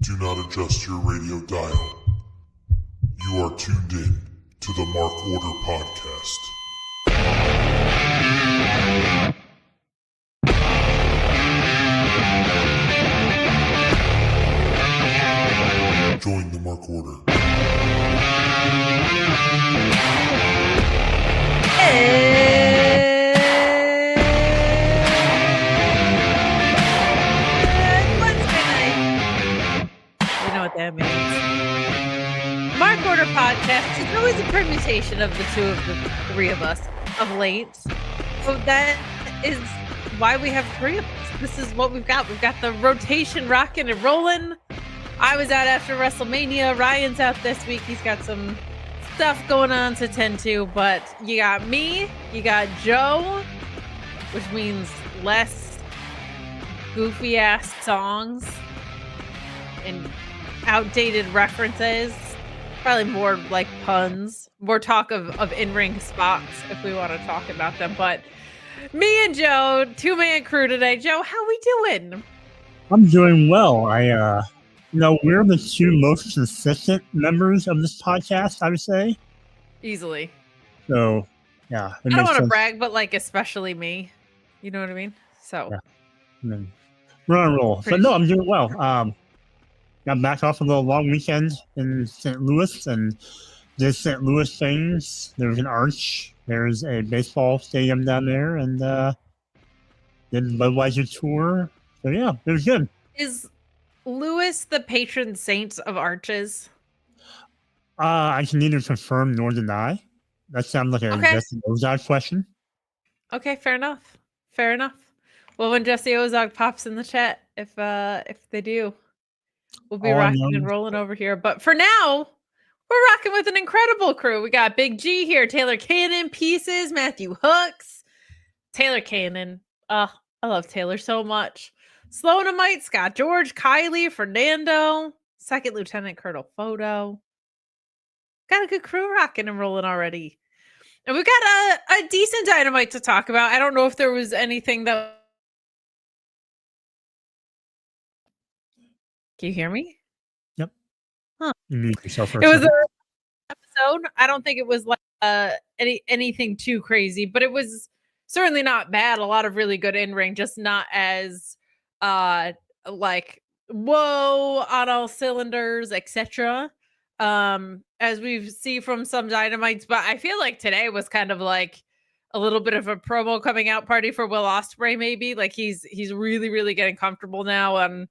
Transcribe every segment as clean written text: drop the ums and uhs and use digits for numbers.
Do not adjust your radio dial. You are tuned in to the Mark Order Podcast. Join the Mark Order. You know what that means. Mark Order Podcast is always a permutation of the two of the three of us of late. So that is why we have three of us. This is what we've got. We've got the rotation rocking and rolling. I was out after WrestleMania. Ryan's out this week. He's got some stuff going on to tend to, but you got me, you got Joe, which means less goofy ass songs and outdated references, probably more like puns, more talk of in-ring spots if we want to talk about them. But me and Joe, two-man crew today. Joe, how we doing? I'm doing well. We're the two most consistent members of this podcast, I would say. Easily. So, yeah. I don't want to brag, but like especially me. You know what I mean? So. Yeah. We're on a roll. But no, I'm doing well. Got back off of a long weekend in St. Louis and did St. Louis things. There's an arch. There's a baseball stadium down there, and did Budweiser tour. So yeah, it was good. Is Louis the patron saint of arches? I can neither confirm nor deny. That sounds like a Jesse Ozog question. Okay, fair enough. Fair enough. Well, when Jesse Ozog pops in the chat, if they do, we'll be rocking and rolling over here. But for now, we're rocking with an incredible crew. We got Big G here, Taylor Cannon, Pieces, Matthew Hooks, Taylor Cannon. I love Taylor so much. Sloanamite, Scott George, Kylie, Fernando, Second Lieutenant Colonel Photo. Got a good crew rocking and rolling already. And we've got a decent Dynamite to talk about. I don't know if there was anything that... Can you hear me? Yep. Huh. You mute yourself for it was an episode. I don't think it was like anything too crazy, but it was certainly not bad. A lot of really good in-ring, just not as like whoa on all cylinders, etc. As we see from some Dynamites, but I feel like today was kind of like a little bit of a promo coming out party for Will Ospreay. Maybe like he's really, really getting comfortable now on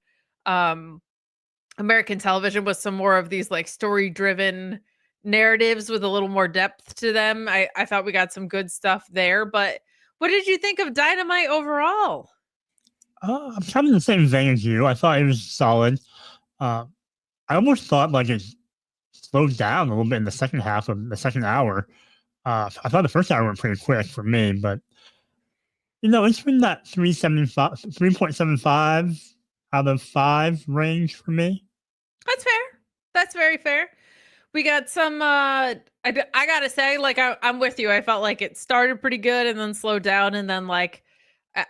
American television with some more of these like story-driven narratives with a little more depth to them. I thought we got some good stuff there, but what did you think of Dynamite overall? I'm kind of in the same vein as you. I thought it was solid. I almost thought like it slowed down a little bit in the second half of the second hour. I thought the first hour went pretty quick for me, but it's been that 3.75 out of 5 range for me. That's fair. That's very fair. We got some, I gotta say, like, I'm with you. I felt like it started pretty good and then slowed down. And then, like,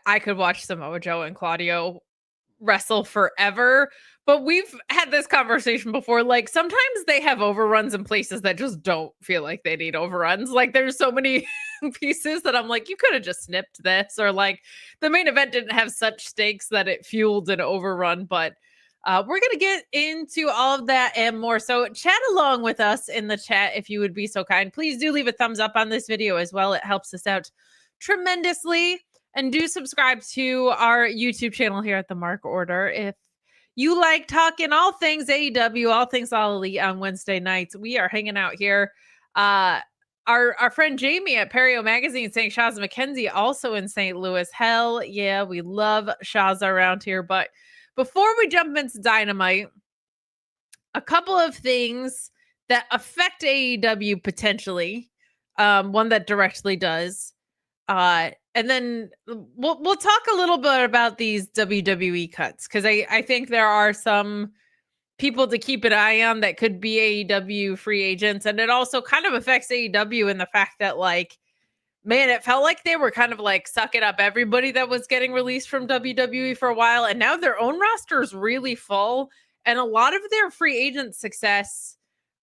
I could watch Samoa Joe and Claudio wrestle forever. But we've had this conversation before. Like, sometimes they have overruns in places that just don't feel like they need overruns. Like, there's so many pieces that I'm like, you could have just snipped this. Or, like, the main event didn't have such stakes that it fueled an overrun. But we're going to get into all of that and more. So chat along with us in the chat if you would be so kind. Please do leave a thumbs up on this video as well. It helps us out tremendously. And do subscribe to our YouTube channel here at the Mark Order. If you like talking all things AEW, all things All Elite on Wednesday nights, we are hanging out here. Our friend Jamie at Perio Magazine saying Shaza McKenzie also in St. Louis. Hell yeah, we love Shaza around here. But before we jump into Dynamite, a couple of things that affect AEW potentially. One that directly does. And then we'll talk a little bit about these WWE cuts, because I think there are some people to keep an eye on that could be AEW free agents. And it also kind of affects AEW in the fact that, like, man, it felt like they were kind of like sucking up everybody that was getting released from WWE for a while. And now their own roster is really full. And a lot of their free agent success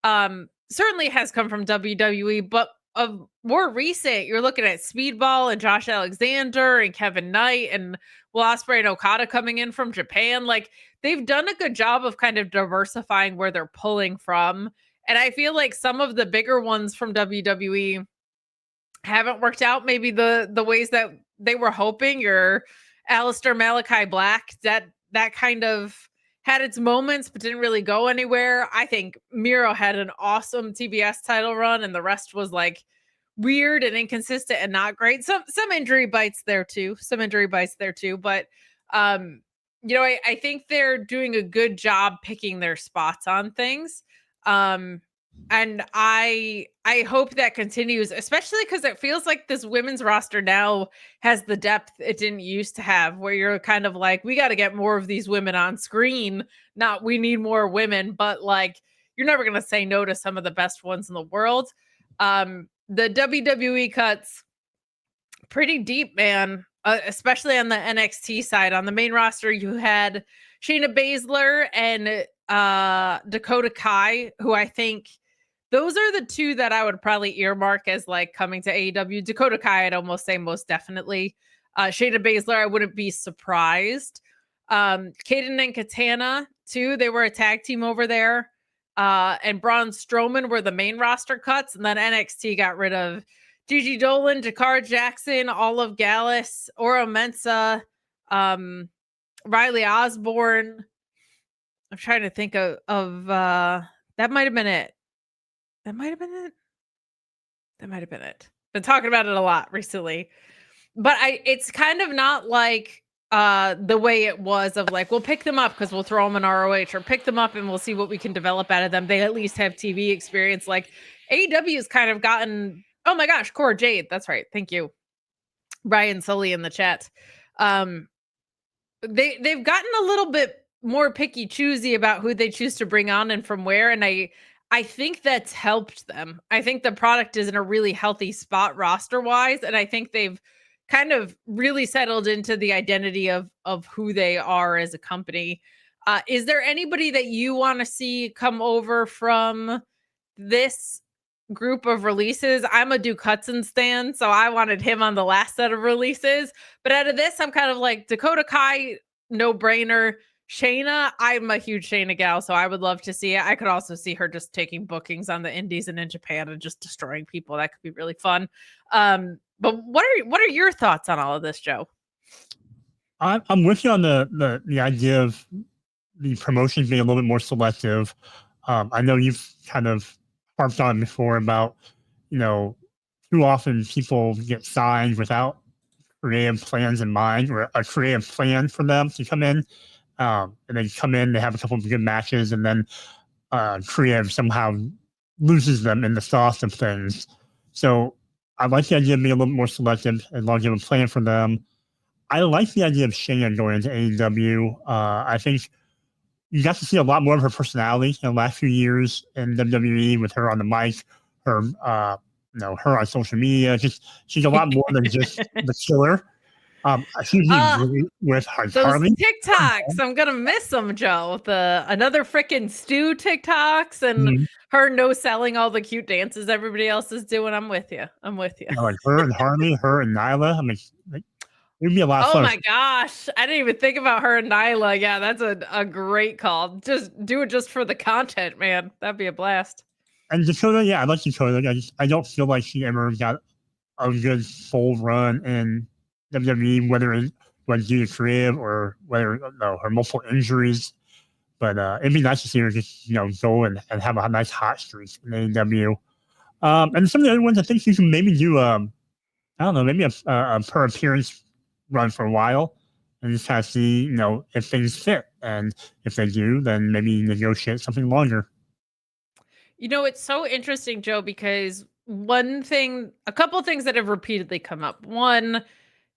certainly has come from WWE, but of more recent, you're looking at Speedball and Josh Alexander and Kevin Knight and Will Ospreay and Okada coming in from Japan. Like, they've done a good job of kind of diversifying where they're pulling from. And I feel like some of the bigger ones from WWE haven't worked out maybe the ways that they were hoping. Your Alistair Malachi Black, that kind of had its moments but didn't really go anywhere. I think Miro had an awesome TBS title run, and the rest was like weird and inconsistent and not great. Some injury bites there too. But I think they're doing a good job picking their spots on things. And I hope that continues, especially because it feels like this women's roster now has the depth it didn't used to have, where you're kind of like, we got to get more of these women on screen, not we need more women, but like, you're never going to say no to some of the best ones in the world. The WWE cuts pretty deep, man, especially on the NXT side. On the main roster, you had Shayna Baszler and Dakota Kai, who I think those are the two that I would probably earmark as like coming to AEW. Dakota Kai, I'd almost say most definitely. Shayna Baszler, I wouldn't be surprised. Kaden and Katana, too. They were a tag team over there. And Braun Strowman were the main roster cuts. And then NXT got rid of Gigi Dolan, Jakar Jackson, Olive Gallus, Oro Mensah, Riley Osborne. I'm trying to think of that might have been it. That might have been it. Been talking about it a lot recently. But it's kind of not like the way it was of like, we'll pick them up because we'll throw them in ROH, or pick them up and we'll see what we can develop out of them. They at least have TV experience. Like, AEW has kind of gotten, oh my gosh, Cora Jade. That's right. Thank you. Ryan Sully in the chat. They've gotten a little bit more picky choosy about who they choose to bring on and from where. And I think that's helped them. I think the product is in a really healthy spot roster wise. And I think they've kind of really settled into the identity of who they are as a company. Is there anybody that you want to see come over from this group of releases? I'm a Duke Hudson stan, so I wanted him on the last set of releases. But out of this, I'm kind of like Dakota Kai, no brainer. Shayna, I'm a huge Shayna gal, so I would love to see it. I could also see her just taking bookings on the indies and in Japan and just destroying people. That could be really fun. But what are your thoughts on all of this, Joe? I'm with you on the idea of the promotions being a little bit more selective. I know you've kind of harped on before about, too often people get signed without creative plans in mind, or a creative plan for them to come in. And then come in, they have a couple of good matches, and then creative somehow loses them in the sauce of things. So I like the idea of being a little more selective as long as you have a plan for them. I like the idea of Shayna going into AEW. I think you got to see a lot more of her personality in the last few years in WWE, with her on the mic, her her on social media. She's a lot more than just the killer. She's really with her those Harley. TikToks. I'm gonna miss them, Joe. Another freaking Stu TikToks and her no selling all the cute dances everybody else is doing. I'm with you. Like her and Harley, her and Nyla. I mean, it'd be a lot of fun. Oh my gosh, I didn't even think about her and Nyla. Yeah, that's a great call. Just do it just for the content, man. That'd be a blast. And Dakota, yeah, I like Dakota. I don't feel like she ever got a good full run in WWE, whether it was due to career or whether her multiple injuries. But it'd be nice to see her just go and have a nice hot streak in AEW. And some of the other ones, I think you can maybe do maybe a per appearance run for a while and just kind of see if things fit, and if they do, then maybe negotiate something longer. It's so interesting, Joe, because a couple of things that have repeatedly come up. One,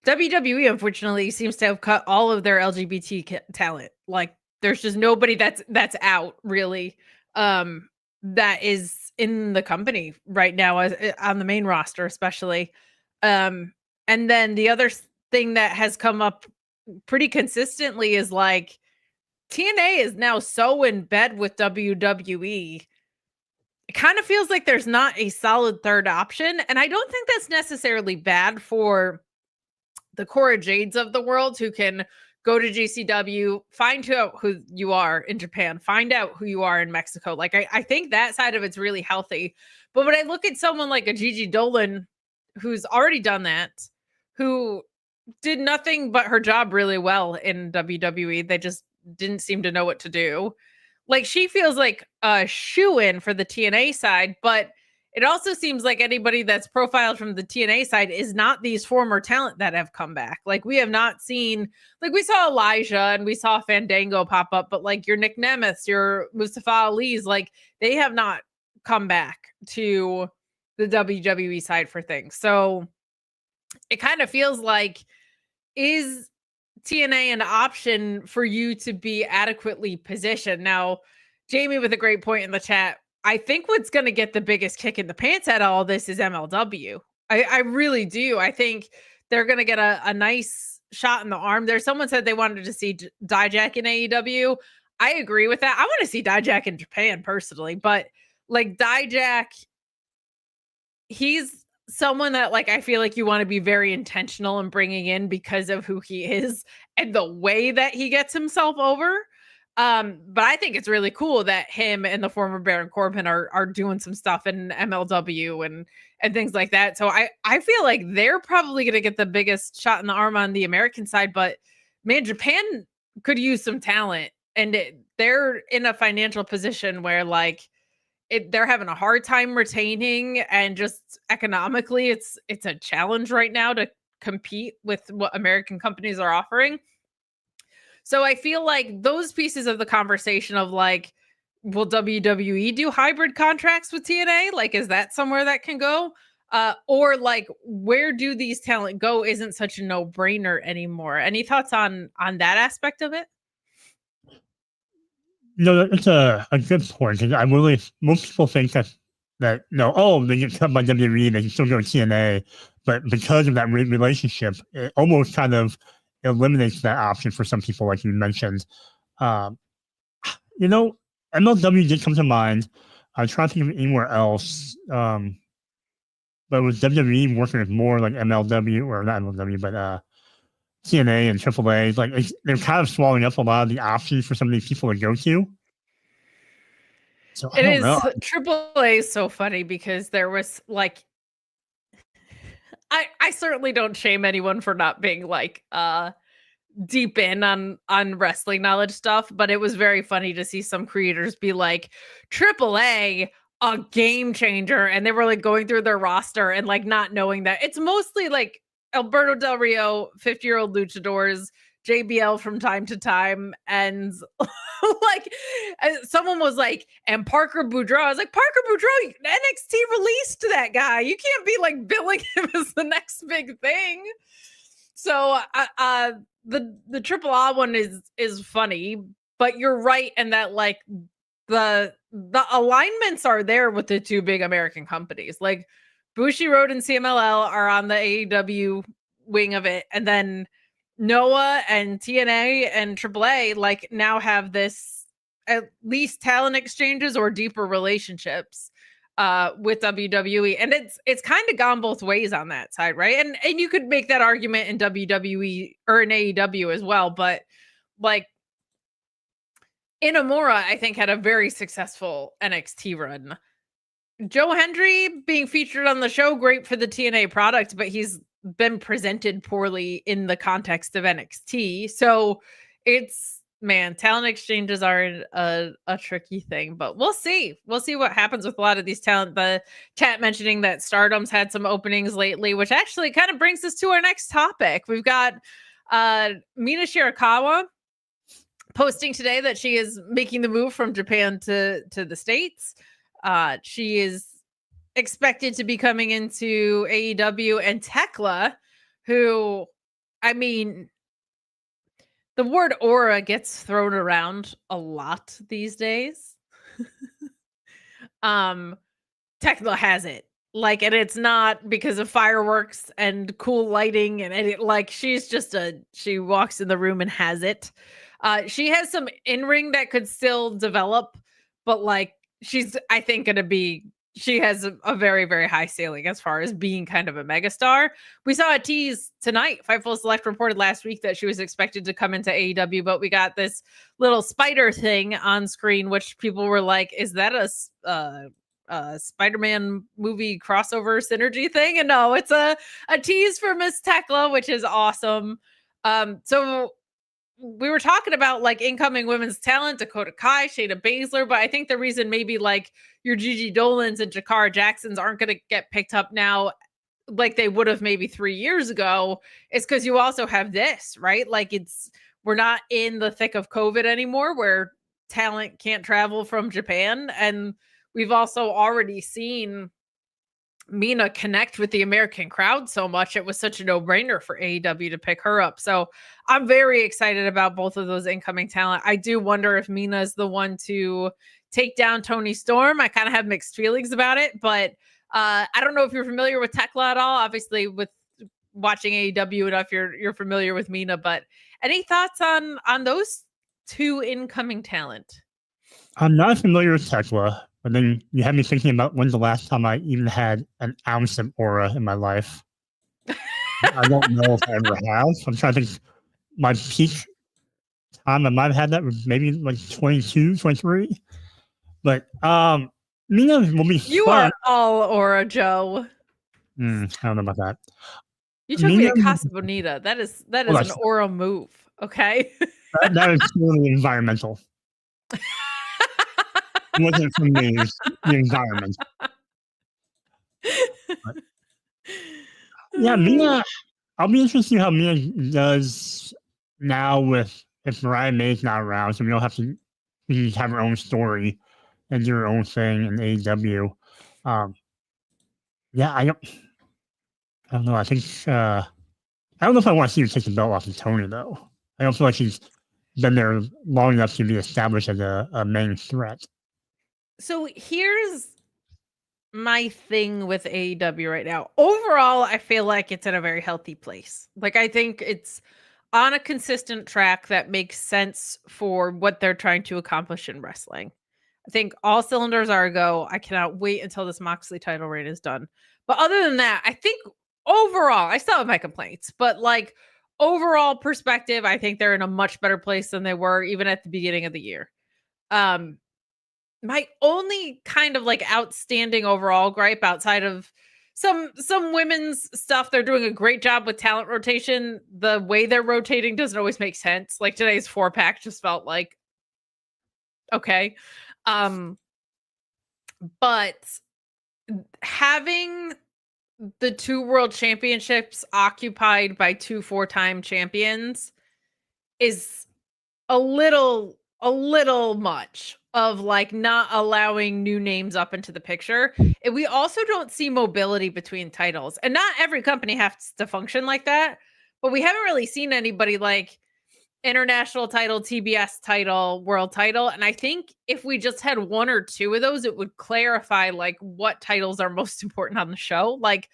WWE, unfortunately, seems to have cut all of their LGBT talent. Like, there's just nobody that's out, really, that is in the company right now, on the main roster, especially. And then the other thing that has come up pretty consistently is like, TNA is now so in bed with WWE. It kind of feels like there's not a solid third option. And I don't think that's necessarily bad for the Cora Jades of the world who can go to GCW, find out who you are in Japan, find out who you are in Mexico. Like, I think that side of it's really healthy. But when I look at someone like a Gigi Dolan, who's already done that, who did nothing but her job really well in WWE, they just didn't seem to know what to do. Like, she feels like a shoe-in for the TNA side, but it also seems like anybody that's profiled from the TNA side is not these former talent that have come back. Like, we have not seen, like, we saw Elijah and we saw Fandango pop up, but like your Nick Nemeth, your Mustafa Ali's, like, they have not come back to the WWE side for things. So it kind of feels like, is TNA an option for you to be adequately positioned? Now, Jamie with a great point in the chat. I think what's going to get the biggest kick in the pants out of all this is MLW. I really do. I think they're going to get a nice shot in the arm. There's someone said they wanted to see Dijak in AEW. I agree with that. I want to see Dijak in Japan personally, but like Dijak, he's someone that like I feel like you want to be very intentional in bringing in because of who he is and the way that he gets himself over. But I think it's really cool that him and the former Baron Corbin are doing some stuff in MLW and things like that. So I feel like they're probably going to get the biggest shot in the arm on the American side. But man, Japan could use some talent, and they're in a financial position where like they're having a hard time retaining, and just economically, it's a challenge right now to compete with what American companies are offering. So I feel like those pieces of the conversation of like, will WWE do hybrid contracts with TNA? Like, is that somewhere that can go? Or like, where do these talent go isn't such a no-brainer anymore. Any thoughts on that aspect of it? No, it's a good point. I really, most people think that they get cut by WWE, they can still go to TNA, but because of that relationship, it almost kind of eliminates that option for some people, like you mentioned. MLW did come to mind. I try to think of anywhere else, but with WWE working with more like MLW, or not MLW, but TNA and AAA, like they're kind of swallowing up a lot of the options for some of these people to go to. So it is AAA is so funny because there was like, I certainly don't shame anyone for not being like deep in on wrestling knowledge stuff, but it was very funny to see some creators be like, AAA, a game changer, and they were like going through their roster and like not knowing that it's mostly like Alberto Del Rio, 50-year-old luchadors, JBL from time to time, and like someone was like, and Parker Boudreaux. I was like, Parker Boudreaux, NXT released that guy. You can't be like billing him as the next big thing. So the Triple A one is funny, but you're right in that like the alignments are there with the two big American companies. Like Bushiroad and CMLL are on the AEW wing of it, and then Noah and TNA and AAA like now have this at least talent exchanges or deeper relationships with WWE, and it's kind of gone both ways on that side, right? And you could make that argument in WWE or in AEW as well, but like Inamura, I think, had a very successful NXT run. Joe Hendry being featured on the show, great for the TNA product, but he's been presented poorly in the context of NXT. So it's, man, talent exchanges are a tricky thing, but we'll see. We'll see what happens with a lot of these talent. The chat mentioning that Stardom's had some openings lately, which actually kind of brings us to our next topic. We've got Mina Shirakawa posting today that she is making the move from Japan to the States. She is expected to be coming into AEW, and Tekla, who, I mean, the word aura gets thrown around a lot these days. Tekla has it. Like, and it's not because of fireworks and cool lighting and it, like, she's just she walks in the room and has it. She has some in-ring that could still develop, but like she's, I think, gonna be. She has a very, very high ceiling as far as being kind of a megastar. We saw a tease tonight. Fightful Select reported last week that she was expected to come into AEW, but we got this little spider thing on screen, which people were like, "Is that a Spider-Man movie crossover synergy thing?" And no, it's a tease for Miss Tekla, which is awesome. So we were talking about like incoming women's talent, Dakota Kai, Shayna Baszler, but I think the reason maybe like your Gigi Dolans and Jakara Jacksons aren't going to get picked up now like they would have maybe 3 years ago is because you also have this, right? Like we're not in the thick of COVID anymore where talent can't travel from Japan. And we've also already seen Mina connect with the American crowd so much. It was such a no-brainer for AEW to pick her up. So I'm very excited about both of those incoming talent. I do wonder if Mina is the one to take down Toni Storm. I kind of have mixed feelings about it, but I don't know if you're familiar with Tekla at all. Obviously, with watching AEW enough, you're familiar with Mina. But any thoughts on those two incoming talent? I'm not familiar with Tekla, but then you had me thinking about when's the last time I even had an ounce of aura in my life. I don't know if I ever have. I'm trying to think. My peak time I might have had that was maybe like 22, 23. But Mina will be You fun. are all aura, Joe. I don't know about that. You took me to Casa Bonita. That is an aura move. Okay. that is totally environmental. It wasn't from me, it was the environment. But, yeah, Mina, I'll be interested to see how Mina does now with if Mariah May's not around, so we don't have to have her own story and do her own thing in AEW. Yeah, I don't know. I think I don't know if I want to see her take the belt off of Tony though. I don't feel like she's been there long enough to be established as a main threat. So here's my thing with AEW right now. Overall, I feel like it's in a very healthy place. Like I think it's on a consistent track that makes sense for what they're trying to accomplish in wrestling. I think all cylinders are a go. I cannot wait until this Moxley title reign is done. But other than that, I think overall, I still have my complaints, but like overall perspective, I think they're in a much better place than they were even at the beginning of the year. My only kind of like outstanding overall gripe outside of some women's stuff, they're doing a great job with talent rotation. The way they're rotating doesn't always make sense. Like today's 4-pack just felt like okay. But having the 2 world championships occupied by 2 4-time champions is a little much of like not allowing new names up into the picture. And we also don't see mobility between titles. And not every company has to function like that, but we haven't really seen anybody like international title, TBS title, world title. And I think if we just had 1 or 2 of those, it would clarify like what titles are most important on the show. Like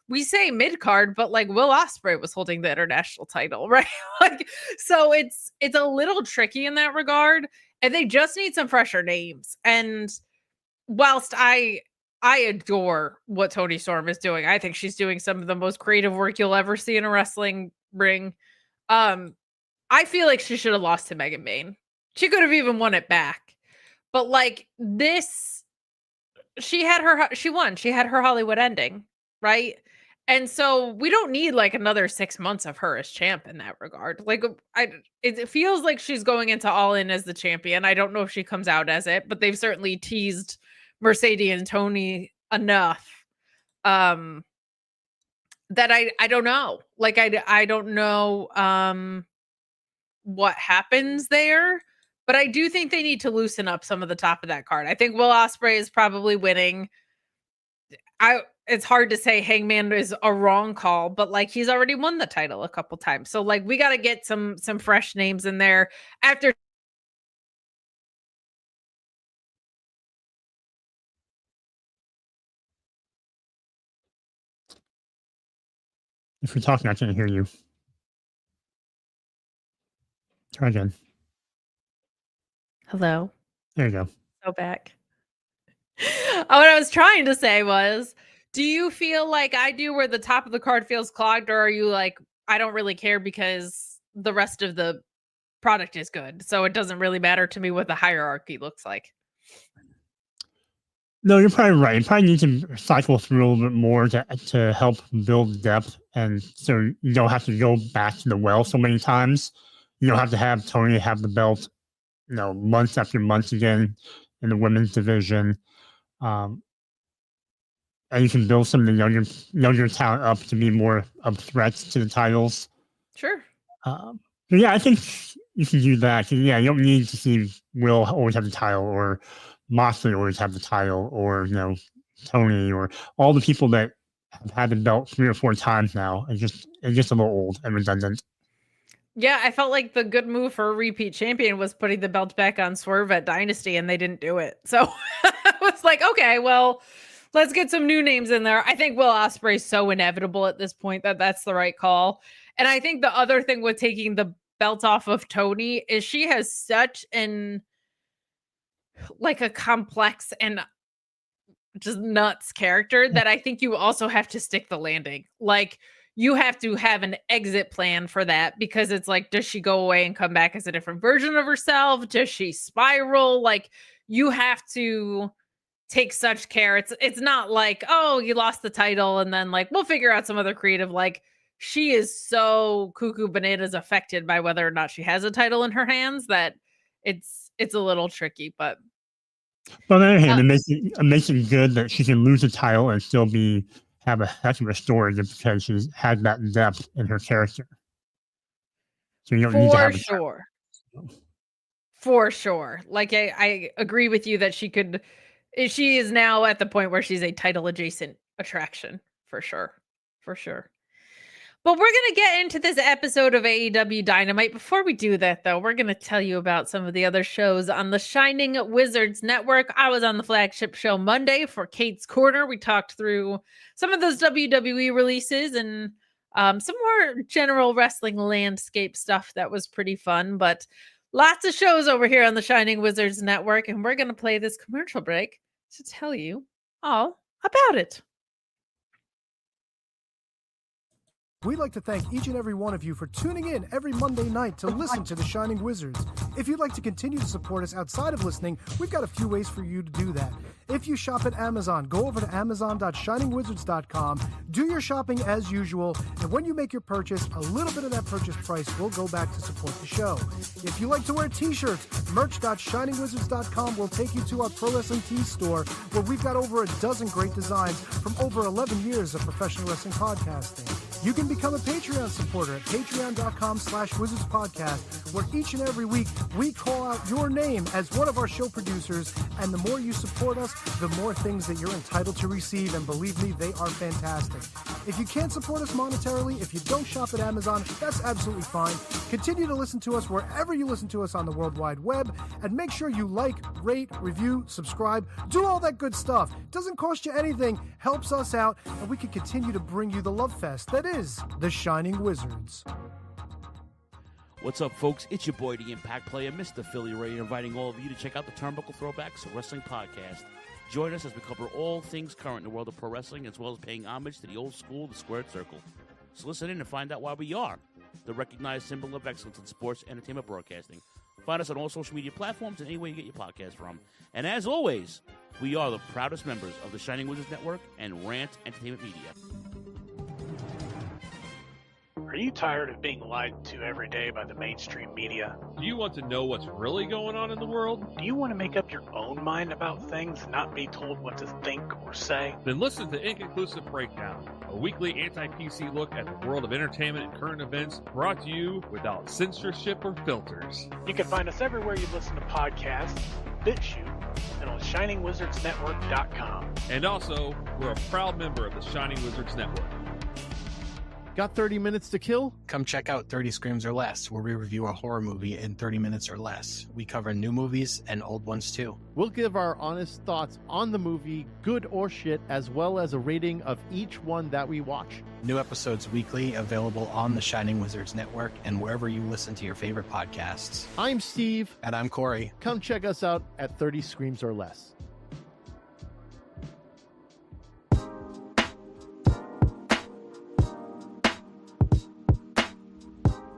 we say mid card, but like Will Ospreay was holding the international title, right? Like, so it's a little tricky in that regard, and they just need some fresher names. And whilst I adore what Toni Storm is doing, I think she's doing some of the most creative work you'll ever see in a wrestling ring. I feel like she should have lost to Megan Bayne. She could have even won it back, but like this, she won. She had her Hollywood ending, right? And so we don't need like another 6 months of her as champ in that regard. Like it feels like she's going into All In as the champion. I don't know if she comes out as it, but they've certainly teased Mercedes and Tony enough that I don't know. Like I don't know what happens there, but I do think they need to loosen up some of the top of that card. I think Will Ospreay is probably winning. It's hard to say Hangman is a wrong call, but like he's already won the title a couple times. So like we got to get some fresh names in there after. If you're talking, I can't hear you. Try again. Hello. There you go. So back. What I was trying to say was, do you feel like I do where the top of the card feels clogged, or are you like, I don't really care because the rest of the product is good, so it doesn't really matter to me what the hierarchy looks like? No, you're probably right. You probably need to cycle through a little bit more to help build depth, and so you don't have to go back to the well so many times. You don't have to have Tony have the belt, months after months again in the women's division. And you can build some of the younger talent up to be more of threats to the titles. Sure. But yeah, I think you can do that. Yeah, you don't need to see Will always have the title, or Moxley always have the title, or Tony, or all the people that have had the belt 3 or 4 times now. It's just a little old and redundant. Yeah, I felt like the good move for a repeat champion was putting the belt back on Swerve at Dynasty, and they didn't do it. So I was like, okay, well, let's get some new names in there. I think Will Ospreay's so inevitable at this point that that's the right call. And I think the other thing with taking the belt off of Tony is she has such a complex and just nuts character that I think you also have to stick the landing. Like, you have to have an exit plan for that, because it's like, does she go away and come back as a different version of herself? Does she spiral? Like, you have to take such care. It's not like, oh, you lost the title and then like, we'll figure out some other creative. Like, she is so cuckoo bananas affected by whether or not she has a title in her hands that it's a little tricky. But on the other hand, it makes it good that she can lose the title and still have a heck of a story, just because she has that depth in her character. So you don't need to have a sure. For sure. Like, I agree with you that she is now at the point where she's a title adjacent attraction, for sure. For sure. But we're going to get into this episode of AEW Dynamite. Before we do that, though, we're going to tell you about some of the other shows on the Shining Wizards Network. I was on the flagship show Monday for Kate's Corner. We talked through some of those WWE releases and some more general wrestling landscape stuff that was pretty fun. But lots of shows over here on the Shining Wizards Network, and we're going to play this commercial break to tell you all about it. We'd like to thank each and every one of you for tuning in every Monday night to listen to The Shining Wizards. If you'd like to continue to support us outside of listening, we've got a few ways for you to do that. If you shop at Amazon, go over to amazon.shiningwizards.com, do your shopping as usual, and when you make your purchase, a little bit of that purchase price will go back to support the show. If you like to wear t-shirts, merch.shiningwizards.com will take you to our Pro Wrestling Tees store, where we've got over a dozen great designs from over 11 years of professional wrestling podcasting. You can become a Patreon supporter at patreon.com/wizardspodcast, where each and every week we call out your name as one of our show producers, and the more you support us, the more things that you're entitled to receive, and believe me, they are fantastic. If you can't support us monetarily, if you don't shop at Amazon, that's absolutely fine. Continue to listen to us wherever you listen to us on the World Wide Web, and make sure you like, rate, review, subscribe, do all that good stuff. Doesn't cost you anything, helps us out, and we can continue to bring you the love fest that is The Shining Wizards. What's up, folks? It's your boy, the Impact Player, Mr. Philly Ray, inviting all of you to check out the Turnbuckle Throwbacks Wrestling Podcast. Join us as we cover all things current in the world of pro wrestling, as well as paying homage to the old school, the Squared Circle. So listen in and find out why we are the recognized symbol of excellence in sports entertainment broadcasting. Find us on all social media platforms and anywhere you get your podcast from. And as always, we are the proudest members of the Shining Wizards Network and Rant Entertainment Media. Are you tired of being lied to every day by the mainstream media? Do you want to know what's really going on in the world? Do you want to make up your own mind about things and not be told what to think or say? Then listen to Inconclusive Breakdown, a weekly anti-PC look at the world of entertainment and current events, brought to you without censorship or filters. You can find us everywhere you listen to podcasts, BitChute, and on ShiningWizardsNetwork.com. And also, we're a proud member of the Shining Wizards Network. Got 30 minutes to kill? Come check out 30 Screams or Less, where we review a horror movie in 30 minutes or less. We cover new movies and old ones too. We'll give our honest thoughts on the movie, good or shit, as well as a rating of each one that we watch. New episodes weekly, available on the Shining Wizards Network and wherever you listen to your favorite podcasts. I'm Steve. And I'm Corey. Come check us out at 30 Screams or Less.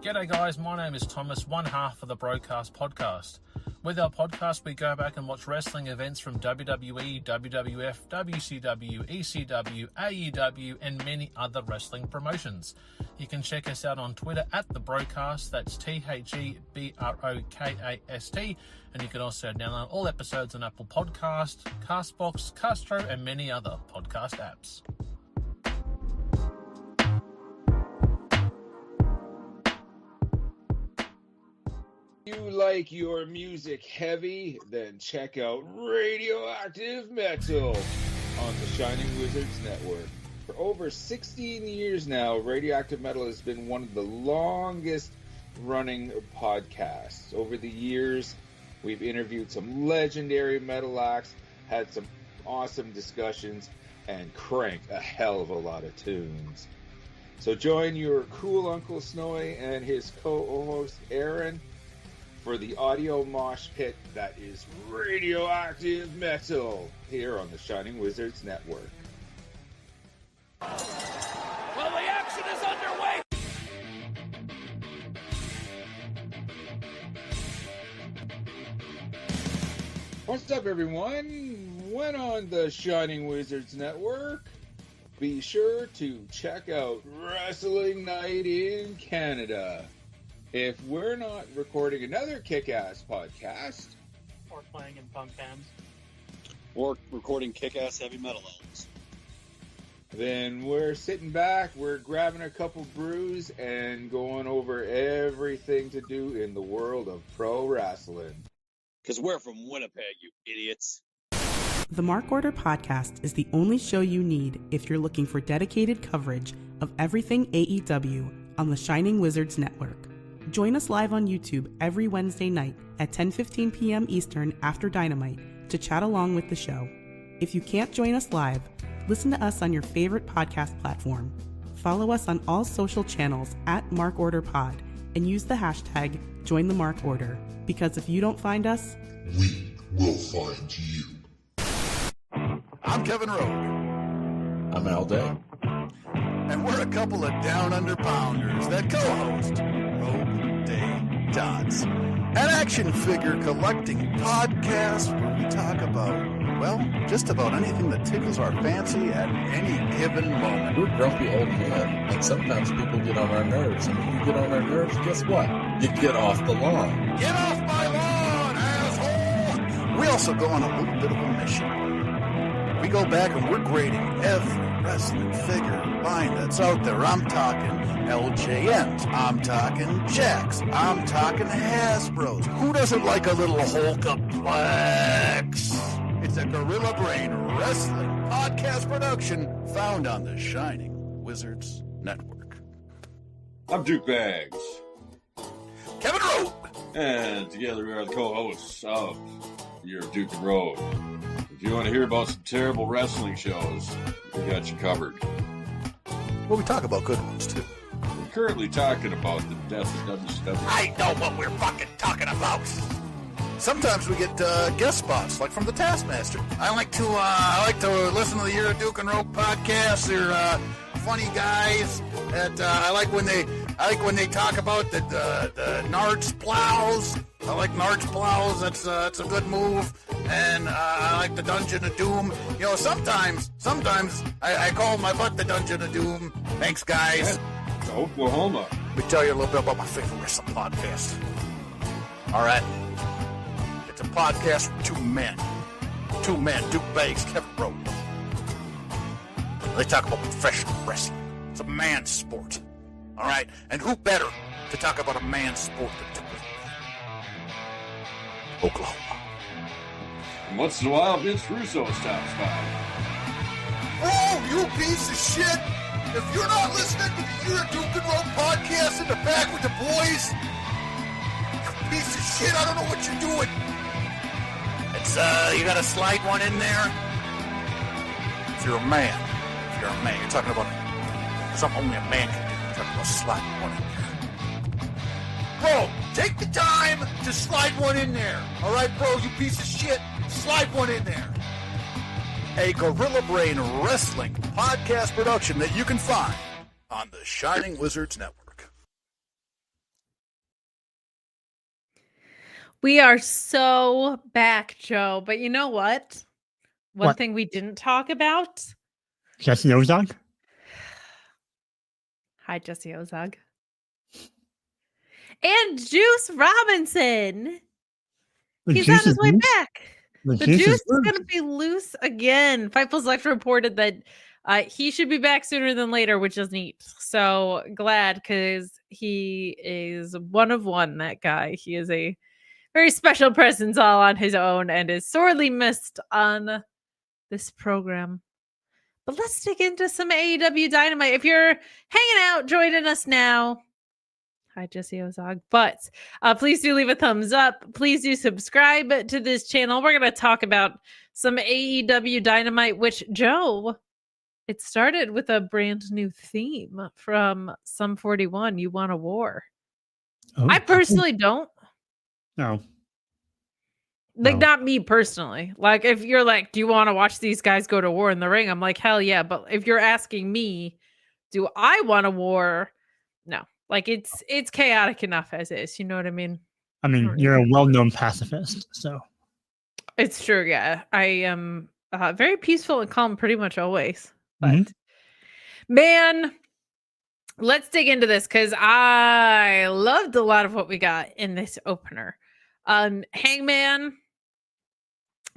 G'day guys, my name is Thomas, one half of the Broadcast Podcast. With our podcast, we go back and watch wrestling events from WWE, WWF, WCW, ECW, AEW, and many other wrestling promotions. You can check us out on Twitter at The Broadcast, that's TheBrokast, and you can also download all episodes on Apple Podcast, Castbox, Castro, and many other podcast apps. You like your music heavy? Then check out Radioactive Metal on the Shining Wizards Network. For over 16 years now, Radioactive Metal has been one of the longest running podcasts. Over the years, we've interviewed some legendary metal acts, had some awesome discussions, and cranked a hell of a lot of tunes. So join your cool Uncle Snowy and his co-host Aaron for the audio mosh pit that is Radioactive Metal here on the Shining Wizards Network. Well, the action is underway! What's up, everyone? When on the Shining Wizards Network, be sure to check out Wrestling Night in Canada. If we're not recording another kick-ass podcast, Or playing in punk bands, or recording kick-ass heavy metal albums, then we're sitting back, we're grabbing a couple brews, and going over everything to do in the world of pro wrestling. Because we're from Winnipeg, you idiots. The Mark Order Podcast is the only show you need if you're looking for dedicated coverage of everything AEW on the Shining Wizards Network. Join us live on YouTube every Wednesday night at 10:15 p.m. Eastern after Dynamite to chat along with the show. If you can't join us live, listen to us on your favorite podcast platform. Follow us on all social channels at MarkOrderPod and use the hashtag #JoinTheMarkOrder, because if you don't find us, we will find you. I'm Kevin Rowe. I'm Al Day. And we're a couple of down-under pounders that co-host Rogue Day Dots, an action figure collecting podcast where we talk about, well, just about anything that tickles our fancy at any given moment. We're grumpy old men, and sometimes people get on our nerves. And when you get on our nerves, guess what? You get off the lawn. Get off my lawn, asshole! We also go on a little bit of a mission. We go back and we're grading every wrestling figure line that's out there. I'm talking LJNs. I'm talking Jacks. I'm talking Hasbros. Who doesn't like a little Hulkaplex? It's a Gorilla Brain Wrestling podcast production found on the Shining Wizards Network. I'm Duke Bags. Kevin Rowe. And together we are the co-hosts of Your Duke and Road. If you want to hear about some terrible wrestling shows, we got you covered. Well, we talk about good ones, too. We're currently talking about the death of WCW. I know what we're fucking talking about. Sometimes we get guest spots, like from the Taskmaster. I like to listen to the Your Duke and Rope podcast. They're funny guys. I like when they talk about the Nards plows. I like Nards plows. That's a good move. And I like the Dungeon of Doom. You know, sometimes I call my butt the Dungeon of Doom. Thanks, guys. Yeah, Oklahoma. Let me tell you a little bit about my favorite wrestling podcast. All right. It's a podcast with two men, Duke Bags, Kevin Rowe. They talk about professional wrestling. It's a man's sport. All right? And who better to talk about a man's sport than Duke? Oklahoma. And once in a while, Vince Russo stops by. Oh, you piece of shit! If you're not listening to the Year Duke and Rope podcast in the back with the boys, you piece of shit, I don't know what you're doing. It's, you gotta slide one in there. If you're a man, you're talking about something only a man can do. You're talking about sliding one in there. Bro, take the time to slide one in there. All right, bro, you piece of shit, slide one in there. A Gorilla Brain Wrestling podcast production that you can find on the Shining Wizards Network. We are so back, Joe. But you know what? One thing we didn't talk about. Jesse Ozog? Hi, Jesse Ozog. And Juice Robinson. He's on his way back. The juice is going to be loose again. Fightful Select reported that he should be back sooner than later, which is neat. So glad, because he is one of one, that guy. He is a very special presence all on his own and is sorely missed on this program. But let's dig into some AEW Dynamite. If you're hanging out, joining us now, hi, Jesse Ozog. But please do leave a thumbs up. Please do subscribe to this channel. We're going to talk about some AEW Dynamite, which, Joe, it started with a brand new theme from Sum 41, You Want a War. Oh, I personally don't. No. Like, not me personally. Like, if you're like, do you want to watch these guys go to war in the ring? I'm like, hell yeah. But if you're asking me, do I want a war? No. Like, it's chaotic enough as is. You know what I mean? I mean, you're a well-known pacifist, so. It's true, yeah. I am very peaceful and calm pretty much always. But, man, let's dig into this, because I loved a lot of what we got in this opener. Hangman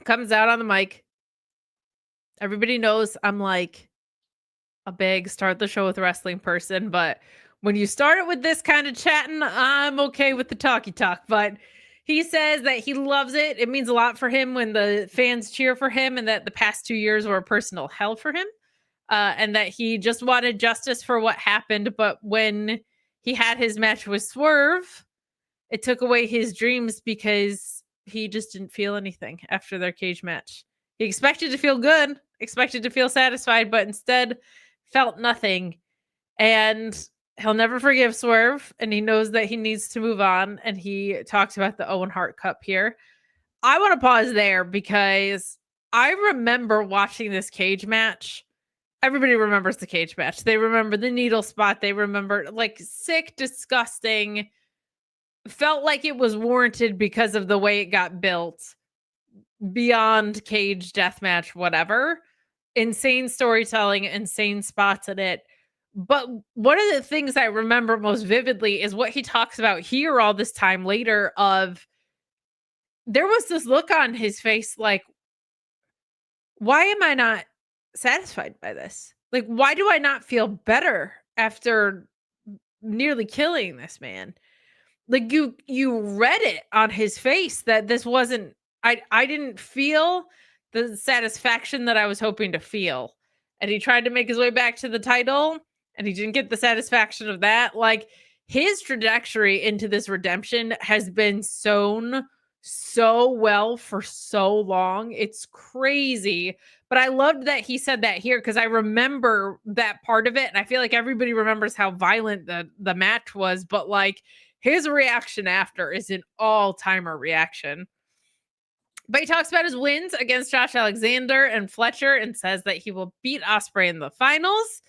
comes out on the mic. Everybody knows I'm like a big start the show with wrestling person, but when you start it with this kind of chatting, I'm okay with the talky talk. But he says that he loves it. It means a lot for him when the fans cheer for him, and that the past 2 years were a personal hell for him. And that he just wanted justice for what happened. But when he had his match with Swerve, it took away his dreams, because he just didn't feel anything after their cage match. He expected to feel good, expected to feel satisfied, but instead felt nothing. And he'll never forgive Swerve, and he knows that he needs to move on. And he talks about the Owen Hart Cup here. I want to pause there, because I remember watching this cage match. Everybody remembers the cage match. They remember the needle spot. They remember, like, sick, disgusting. Felt like it was warranted because of the way it got built. Beyond cage deathmatch, whatever. Insane storytelling, insane spots in it. But one of the things I remember most vividly is what he talks about here all this time later of, there was this look on his face like, why am I not satisfied by this? Like, why do I not feel better after nearly killing this man? Like, you read it on his face that this wasn't, I didn't feel the satisfaction that I was hoping to feel. And he tried to make his way back to the title, and he didn't get the satisfaction of that. Like, his trajectory into this redemption has been sewn so well for so long. It's crazy. But I loved that he said that here, because I remember that part of it. And I feel like everybody remembers how violent the match was. But, like, his reaction after is an all-timer reaction. But he talks about his wins against Josh Alexander and Fletcher, and says that he will beat Ospreay in the finals.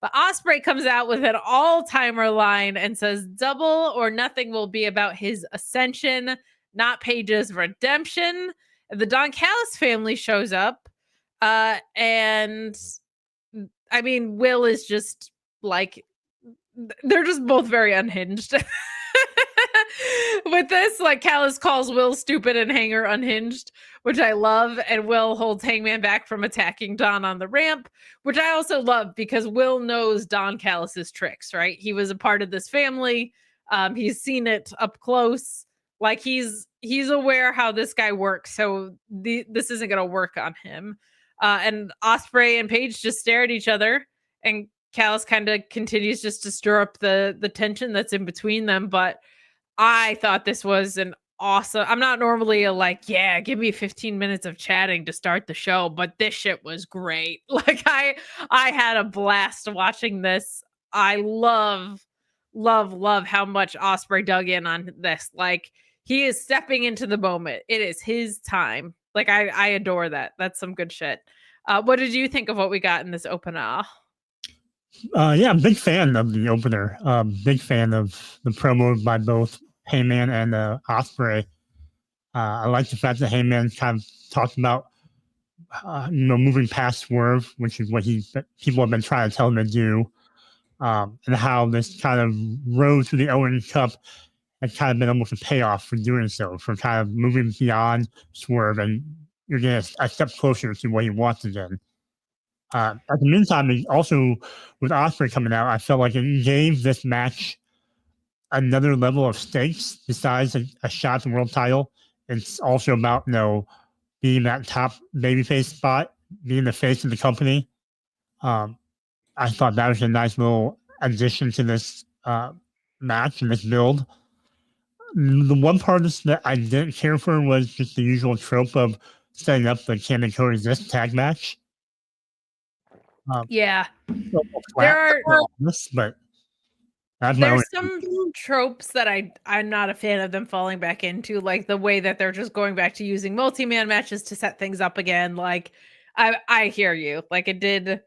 But Ospreay comes out with an all-timer line and says double or nothing will be about his ascension, not Paige's redemption. The Don Callis family shows up. And I mean, Will is just like, they're just both very unhinged. With this, like, Callis calls Will stupid and Hanger unhinged, which I love. And Will holds Hangman back from attacking Don on the ramp, which I also love, because Will knows Don Callis's tricks, right? He was a part of this family. He's seen it up close. Like, he's aware how this guy works. So this isn't going to work on him. And Ospreay and Paige just stare at each other. And Callis kind of continues just to stir up the tension that's in between them. But I thought this was an awesome. I'm not normally yeah, give me 15 minutes of chatting to start the show, but this shit was great. Like I had a blast watching this. I love how much Ospreay dug in on this. Like he is stepping into the moment. It is his time. Like I adore that. That's some good shit. What did you think of what we got in this opener? Yeah, I'm a big fan of the opener. Big fan of the promos by both Heyman and Ospreay. I like the fact that Heyman kind of talked about, moving past Swerve, which is what people have been trying to tell him to do, and how this kind of road to the Owen Cup has kind of been almost a payoff for doing so, for kind of moving beyond Swerve, and you're getting a step closer to what he wants again. At the meantime, also with Ospreay coming out, I felt like it gave this match another level of stakes besides a shot at the world title. It's also about, being that top babyface spot, being the face of the company. I thought that was a nice little addition to this match and this build. The one part of this that I didn't care for was just the usual trope of setting up the Can They Coexist tag match. Yeah. There are, but there's some tropes that I'm not a fan of them falling back into, like the way that they're just going back to using multi-man matches to set things up again. Like I hear you. Like it did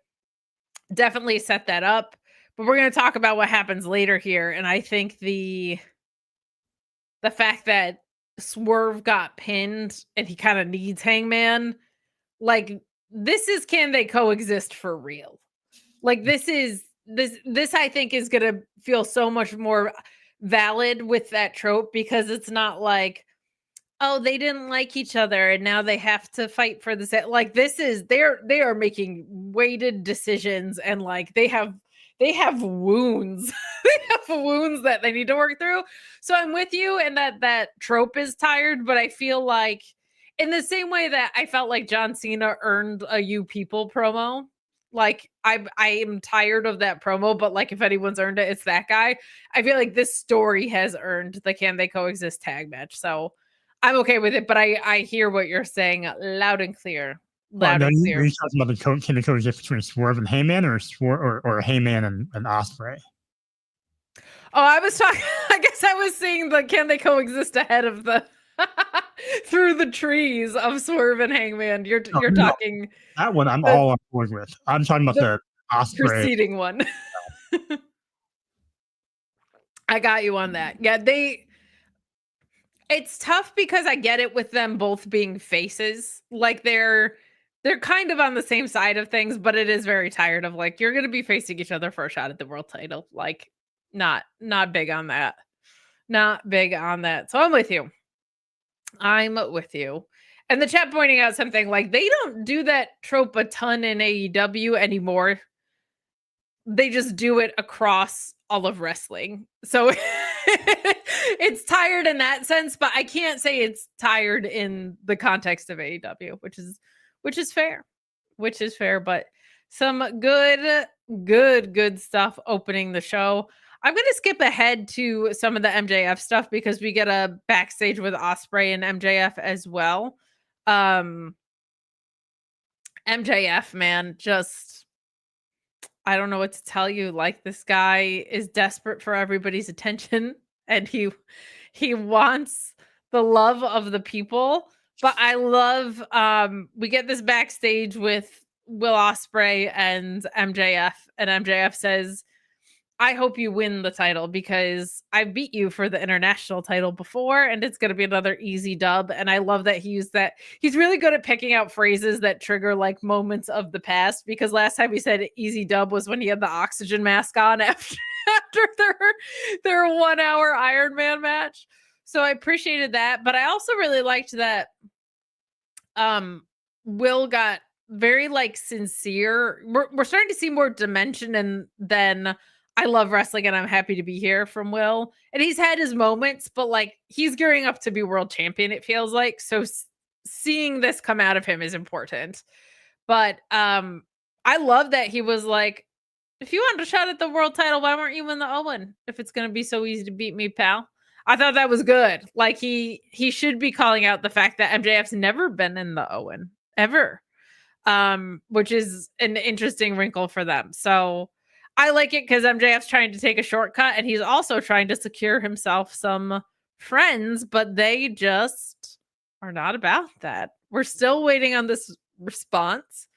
definitely set that up, but we're going to talk about what happens later here. And I think the fact that Swerve got pinned and he kind of needs Hangman, like this is Can They Coexist for real? Like this I think is going to feel so much more valid with that trope, because it's not like, oh, they didn't like each other and now they have to fight for the set. Like this is they are making weighted decisions, and like they have wounds. They have wounds that they need to work through. So I'm with you, and that trope is tired, but I feel like in the same way that I felt like John Cena earned a "You People" promo. Like I am tired of that promo, but like if anyone's earned it, it's that guy. I feel like this story has earned the Can They Coexist tag match. So I'm okay with it, but I hear what you're saying loud and clear. Loud and clear. Are you talking about the Can They Coexist between Swerve and Heyman, or Heyman and Ospreay? Oh, I was talking. I guess I was seeing the Can They Coexist ahead of the through the trees of Swerve and Hangman. You're talking that one. I'm all on board with. I'm talking about the Ospreay preceding one. I got you on that. Yeah, it's tough because I get it with them both being faces. Like they're kind of on the same side of things, but it is very tired of like, you're going to be facing each other for a shot at the world title. Like not big on that. Not big on that. So I'm with you. And the chat pointing out something like they don't do that trope a ton in AEW anymore. They just do it across all of wrestling. So it's tired in that sense, but I can't say it's tired in the context of AEW, which is fair. But some good stuff opening the show. I'm going to skip ahead to some of the MJF stuff because we get a backstage with Ospreay and MJF as well. MJF, man, just, I don't know what to tell you. Like, this guy is desperate for everybody's attention, and he wants the love of the people. But I love, we get this backstage with Will Ospreay and MJF, and MJF says, I hope you win the title because I beat you for the international title before, and it's going to be another easy dub. And I love that he used that. He's really good at picking out phrases that trigger like moments of the past, because last time he said easy dub was when he had the oxygen mask on after their 1 hour Iron Man match. So I appreciated that. But I also really liked that Will got very like sincere. We're starting to see more dimension than I love wrestling and I'm happy to be here from Will. And he's had his moments, but like he's gearing up to be world champion, it feels like. So seeing this come out of him is important. But I love that he was like, If you wanted a shot at the world title, why weren't you in the Owen? If it's going to be so easy to beat me, pal. I thought that was good. Like he should be calling out the fact that MJF's never been in the Owen ever, which is an interesting wrinkle for them. So I like it because MJF's trying to take a shortcut, and he's also trying to secure himself some friends, but they just are not about that. We're still waiting on this response.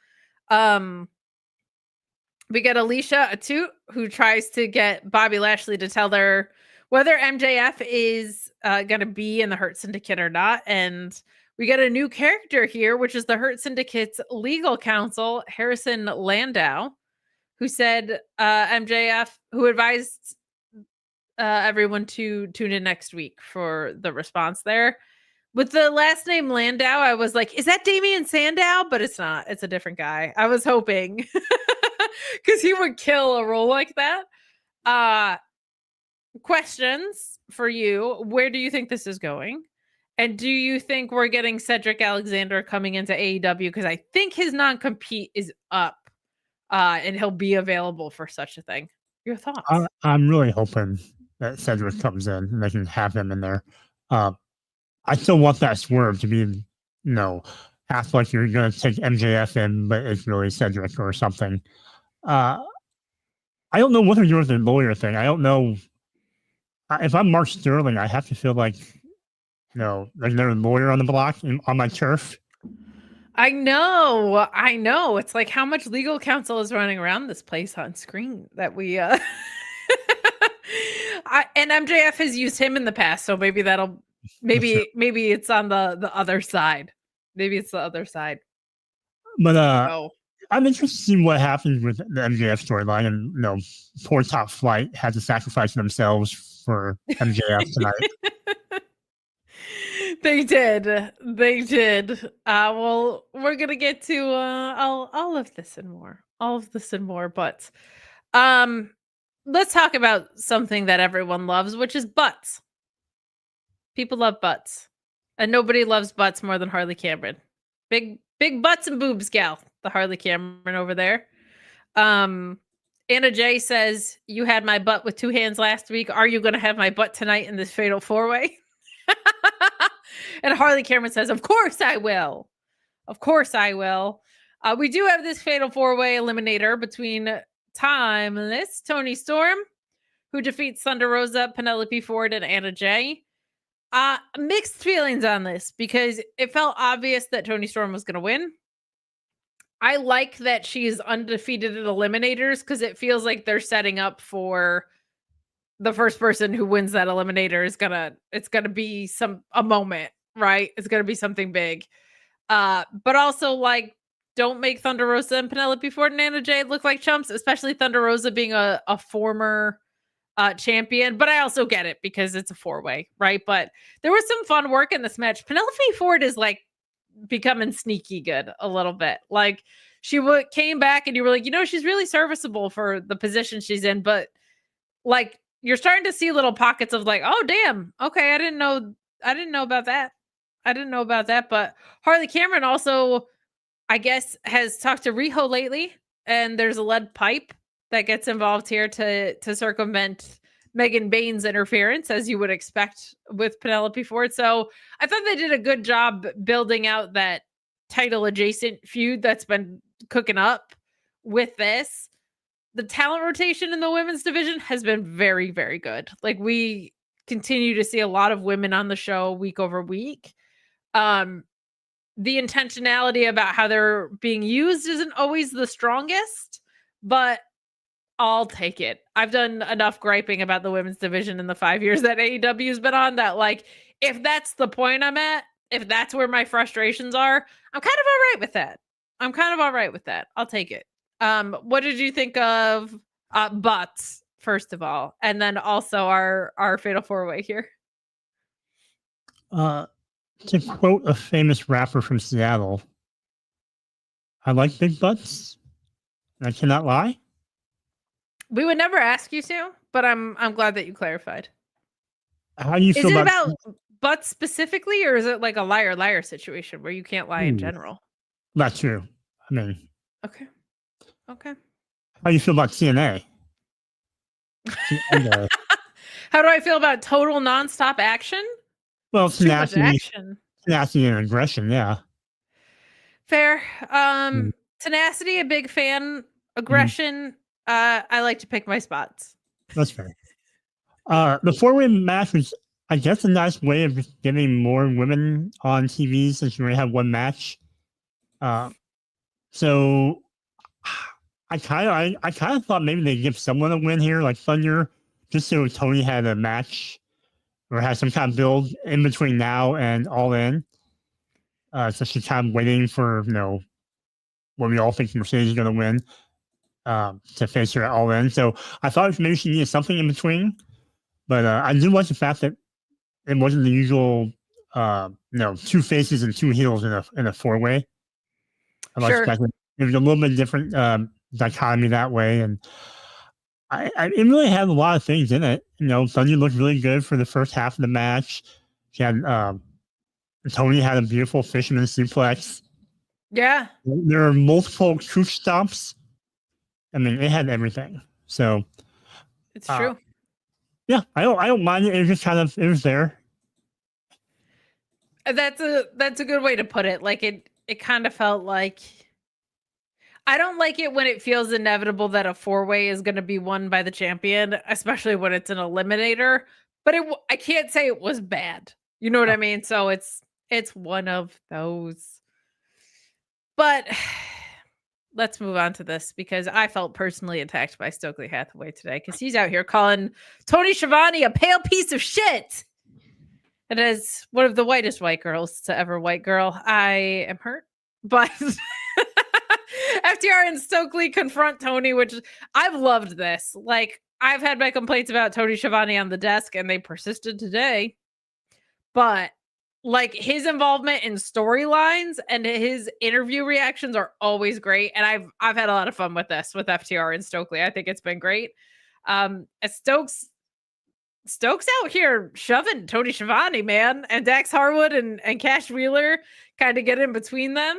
We get Alicia Atoot, who tries to get Bobby Lashley to tell her whether MJF is going to be in the Hurt Syndicate or not. And we get a new character here, which is the Hurt Syndicate's legal counsel, Harrison Landau, who said MJF, who advised everyone to tune in next week for the response there. With the last name Landau, I was like, is that Damian Sandow? But it's not. It's a different guy. I was hoping because he would kill a role like that. Questions for you. Where do you think this is going? And do you think we're getting Cedric Alexander coming into AEW? Because I think his non-compete is up and he'll be available for such a thing. Your thoughts? I'm really hoping that Cedric comes in and they can have him in there. I still want that swerve to be, act like you're going to take MJF in, but it's really Cedric or something. I don't know what they're doing with the lawyer thing. I don't know. If I'm Mark Sterling, I have to feel like, like there's a lawyer on the block on my turf. I know. It's like how much legal counsel is running around this place on screen that we and MJF has used him in the past, so maybe maybe it's on the other side. Maybe it's the other side. But I'm interested to see what happens with the MJF storyline. And poor Top Flight had to sacrifice themselves for MJF tonight. They did. Well, we're gonna get to all of this and more. But let's talk about something that everyone loves, which is butts. People love butts, and nobody loves butts more than Harley Cameron. Big butts and boobs gal, the Harley Cameron over there. Anna Jay says, "You had my butt with two hands last week. Are you going to have my butt tonight in this fatal four-way?" And Harley Cameron says, "Of course I will. Of course I will." We do have this fatal four-way eliminator between Timeless Tony Storm, who defeats Thunder Rosa, Penelope Ford, and Anna Jay. Mixed feelings on this because it felt obvious that Tony Storm was going to win. I like that she's undefeated at eliminators because it feels like they're setting up for the first person who wins that eliminator is it's gonna be a moment, right? It's gonna be something big. But also like don't make Thunder Rosa and Penelope Ford and Anna Jay look like chumps, especially Thunder Rosa being a former champion. But I also get it because it's a four-way, right? But there was some fun work in this match. Penelope Ford is like becoming sneaky good a little bit. Like she came back and you were like, she's really serviceable for the position she's in, but like you're starting to see little pockets of like, oh damn, okay, I didn't know about that. But Harley Cameron also, I guess, has talked to Riho lately, and there's a lead pipe that gets involved here to circumvent Megan Bain's interference, as you would expect with Penelope Ford. So I thought they did a good job building out that title adjacent feud that's been cooking up with this. The talent rotation in the women's division has been very, very good. Like we continue to see a lot of women on the show week over week. The intentionality about how they're being used isn't always the strongest, but I'll take it. I've done enough griping about the women's division in the 5 years that AEW has been on that, like, if that's the point I'm at, if that's where my frustrations are, I'm kind of all right with that. I'll take it. What did you think of butts, first of all, and then also our fatal four-way here? To quote a famous rapper from Seattle, I like big butts. I cannot lie. We would never ask you to, but I'm glad that you clarified. How do you feel about butts specifically, or is it like a liar situation where you can't lie in general? That's true. I mean, okay. How do you feel about TNA? How do I feel about total nonstop action? Well, Too much action. tenacity and aggression, yeah. Fair. Tenacity, a big fan. Aggression, I like to pick my spots. That's fair. The 4-way match was, I guess, a nice way of just getting more women on TV since you only have one match. So I kind of thought maybe they'd give someone a win here, like Thunder, just so Tony had a match or had some kind of build in between now and All In. So she's kind of waiting for, what we all think Mercedes is going to win to face her at All In. So I thought maybe she needed something in between. But I do like the fact that it wasn't the usual, 2 faces and 2 heels in a 4-way. I like that. It was a little bit different dichotomy that way, and it really had a lot of things in it. Thunder looked really good for the first half of the match. She had Tony had a beautiful fisherman suplex. Yeah, there are multiple truth stomps. I mean, it had everything. So it's true. Yeah, I don't mind it. It was just it was there. That's a good way to put it. Like it kind of felt like, I don't like it when it feels inevitable that a 4-way is going to be won by the champion, especially when it's an eliminator. But I can't say it was bad. You know what I mean? So it's one of those. But let's move on to this, because I felt personally attacked by Stokely Hathaway today, because he's out here calling Tony Schiavone a pale piece of shit. And as one of the whitest white girls to ever white girl, I am hurt. But FTR and Stokely confront Tony, which I've loved this. Like, I've had my complaints about Tony Schiavone on the desk, and they persisted today. But like, his involvement in storylines and his interview reactions are always great. And I've had a lot of fun with this with FTR and Stokely. I think it's been great. As Stokes out here shoving Tony Schiavone, man, and Dax Harwood and Cash Wheeler kind of get in between them.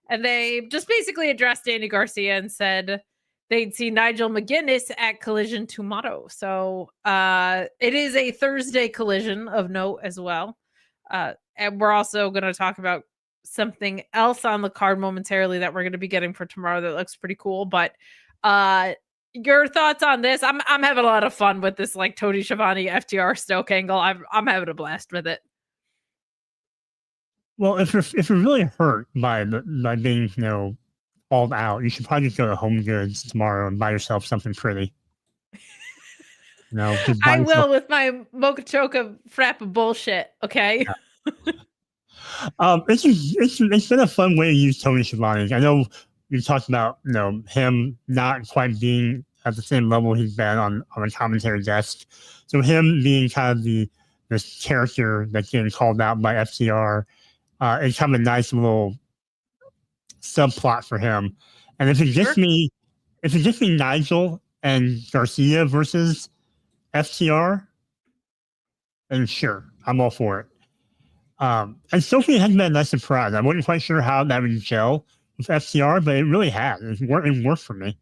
And they just basically addressed Danny Garcia and said they'd see Nigel McGuinness at Collision tomorrow. So it is a Thursday Collision of note as well. And we're also going to talk about something else on the card momentarily that we're going to be getting for tomorrow that looks pretty cool. But your thoughts on this? I'm having a lot of fun with this, like, Tony Schiavone FTR Stoke angle. I'm having a blast with it. Well, if you're really hurt by being called out, you should probably just go to Home Goods tomorrow and buy yourself something pretty. I will with my Mocha Choca frap of bullshit. Okay. It's been a fun way to use Tony Schiavone. I know you talked about him not quite being at the same level he's been on a commentary desk. So him being kind of this character that's getting called out by FTR, it's kind of a nice little subplot for him. And if it gets me Nigel and Garcia versus FTR, then sure, I'm all for it. And Sophie has been a nice surprise. I wasn't quite sure how that would gel with FTR, but it really has. It worked for me.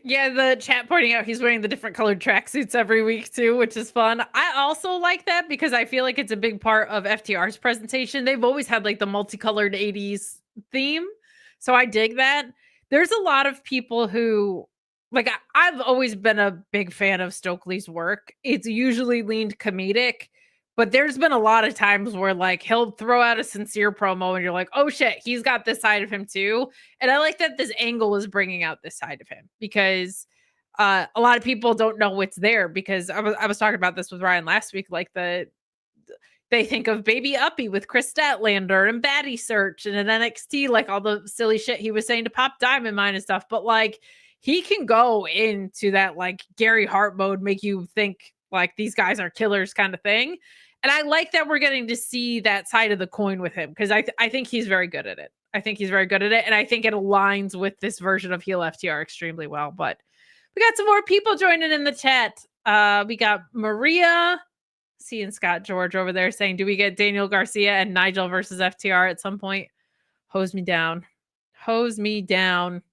Yeah, the chat pointing out he's wearing the different colored tracksuits every week too, which is fun. I also like that because I feel like it's a big part of FTR's presentation. They've always had like the multicolored 80s theme. So I dig that. There's a lot of people who, like, I've always been a big fan of Stokely's work. It's usually leaned comedic, but there's been a lot of times where, like, he'll throw out a sincere promo and you're like, oh shit, he's got this side of him too. And I like that this angle is bringing out this side of him, because a lot of people don't know what's there, because I was talking about this with Ryan last week. Like, they think of Baby Uppy with Chris Statlander and Baddie Search and an NXT, like all the silly shit he was saying to Pop Diamond Mine and stuff. But like, he can go into that like Gary Hart mode, make you think like these guys are killers kind of thing. And I like that we're getting to see that side of the coin with him, because I think he's very good at it. I think he's very good at it. And I think it aligns with this version of heel FTR extremely well. But we got some more people joining in the chat. We got Maria, seeing Scott George over there saying, do we get Daniel Garcia and Nigel versus FTR at some point? Hose me down. Hose me down.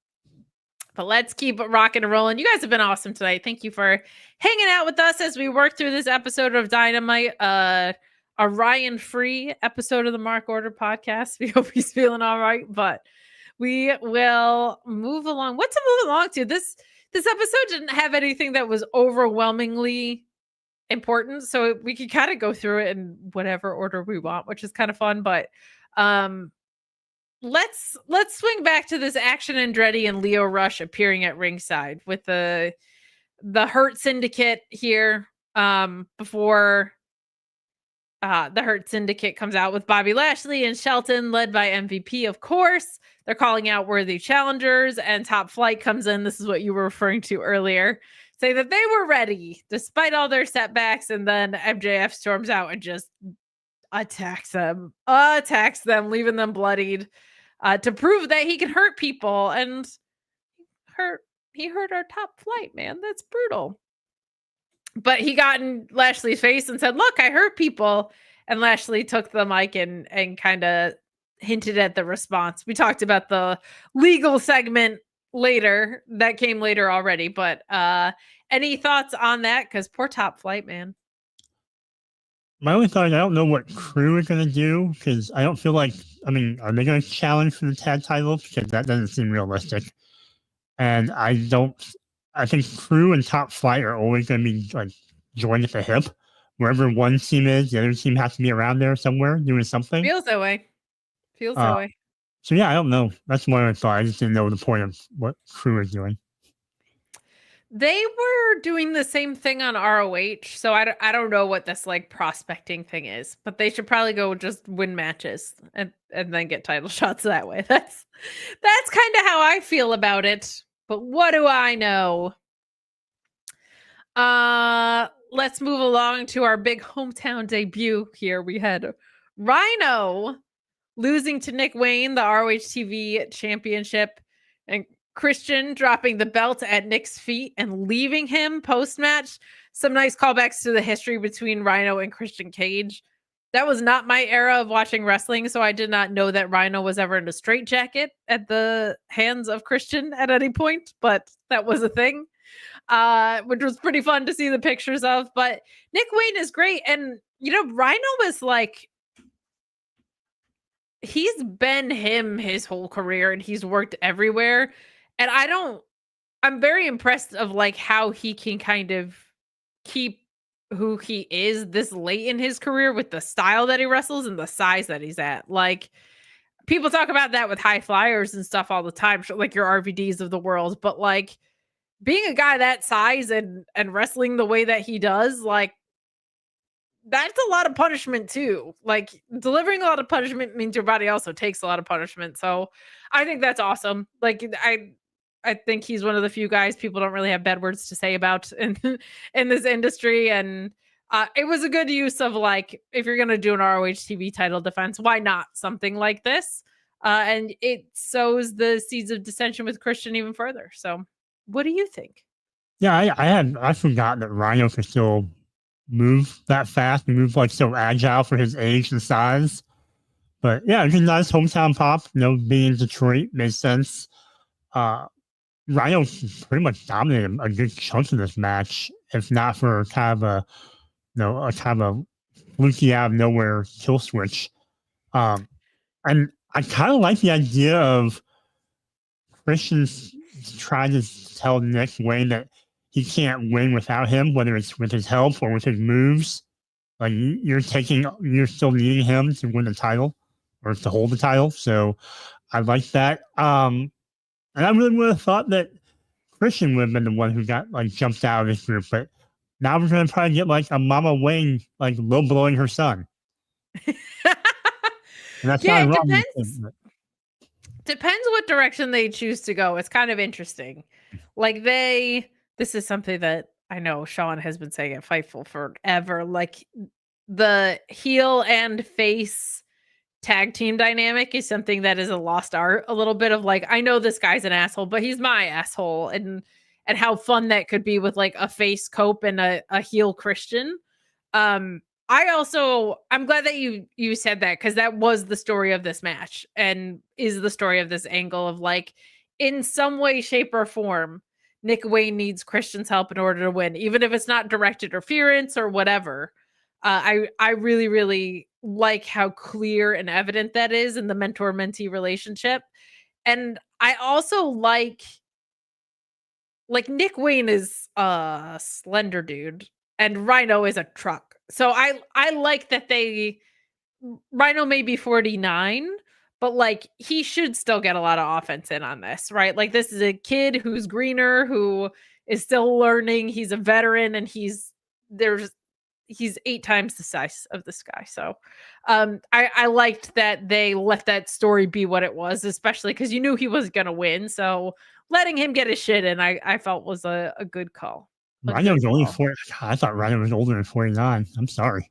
But let's keep it rocking and rolling. You guys have been awesome tonight. Thank you for hanging out with us as we work through this episode of Dynamite. A Ryan-free episode of the Mark Order podcast. We hope he's feeling all right, but we will move along. What to move along to? This episode didn't have anything that was overwhelmingly important, so we could kind of go through it in whatever order we want, which is kind of fun. But let's swing back to this Action Andretti and Lio Rush appearing at ringside with the Hurt Syndicate here before the Hurt Syndicate comes out with Bobby Lashley and Shelton, led by MVP, of course. They're calling out worthy challengers, and Top Flight comes in. This is what you were referring to earlier, say that they were ready despite all their setbacks, and then MJF storms out and just attacks them, leaving them bloodied, to prove that he can hurt people. And he hurt our Top Flight, man. That's brutal. But he got in Lashley's face and said, "Look, I hurt people." And Lashley took the mic and kind of hinted at the response. We talked about the legal segment later that came later already, but any thoughts on that? Because poor Top Flight, man. My only thought is I don't know what Crew is going to do, because I don't feel like, are they going to challenge for the tag titles? Because that doesn't seem realistic. And I think Crew and Top Flight are always going to be like joined at the hip. Wherever one team is, the other team has to be around there somewhere doing something. Feels that way. So yeah, I don't know. That's what I thought. I just didn't know the point of what Crew is doing. They were doing the same thing on ROH, so I don't know what this like prospecting thing is, but they should probably go just win matches and then get title shots that way. That's kind of how I feel about it. But what do I know? Let's move along to our big hometown debut here. We had Rhino losing to Nick Wayne, the ROH TV championship, and Christian dropping the belt at Nick's feet and leaving him post-match. Some nice callbacks to the history between Rhino and Christian Cage. That was not my era of watching wrestling, so I did not know that Rhino was ever in a straitjacket at the hands of Christian at any point, but that was a thing, which was pretty fun to see the pictures of. But Nick Wayne is great, and, Rhino was like, he's been him his whole career, and he's worked everywhere. And I'm very impressed of like how he can kind of keep who he is this late in his career with the style that he wrestles and the size that he's at. Like, people talk about that with high flyers and stuff all the time, like your RVDs of the world. But like being a guy that size and wrestling the way that he does, like, that's a lot of punishment too. Like, delivering a lot of punishment means your body also takes a lot of punishment. So I think that's awesome. Like, I think he's one of the few guys people don't really have bad words to say about in this industry. And it was a good use of, like, if you're going to do an ROH TV title defense, why not something like this? And it sows the seeds of dissension with Christian even further. So what do you think? Yeah, I forgot that Rhino could still move that fast and move like so agile for his age and size. But yeah, it's a nice hometown pop. Being in Detroit makes sense. Rhino pretty much dominated a good chunk of this match, if not for kind of a fluky out of nowhere kill switch. And I kind of like the idea of Christian's trying to tell Nick Wayne that he can't win without him, whether it's with his help or with his moves. Like, you're still needing him to win the title or to hold the title. So I like that. And I really would have thought that Christian would have been the one who got like jumped out of this group, but now we're going to probably get like a Mama Wayne like low blowing her son. And that's yeah, it depends what direction they choose to go. It's kind of interesting. Like, this is something that I know Sean has been saying at Fightful forever. Like, the heel and face tag team dynamic is something that is a lost art a little bit of, like, I know this guy's an asshole, but he's my asshole, and how fun that could be with like a face Cope and a heel Christian. I'm glad that you said that, because that was the story of this match and is the story of this angle of, like, in some way, shape, or form, Nick Wayne needs Christian's help in order to win, even if it's not direct interference or whatever. I really, really like how clear and evident that is in the mentor-mentee relationship. And I also like Nick Wayne is a slender dude and Rhino is a truck. So I like that Rhino may be 49, but like he should still get a lot of offense in on this, right? Like this is a kid who's greener, who is still learning. He's a veteran and he's 8 times the size of this guy. So I liked that they let that story be what it was, especially because you knew he was going to win. So letting him get his shit in, I felt was a good call. Rhino was only 40. I thought Rhino was older than 49. I'm sorry.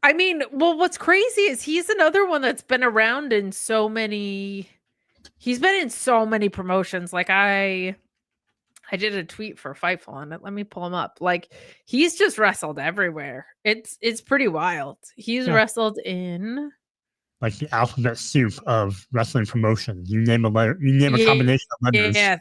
I mean, well, what's crazy is he's another one that's been around in so many. He's been in so many promotions. Like I did a tweet for Fightful on it. Let me pull him up. Like he's just wrestled everywhere. It's pretty wild. He's wrestled in like the alphabet soup of wrestling promotion. You name a letter. You name a combination of letters. Yeah.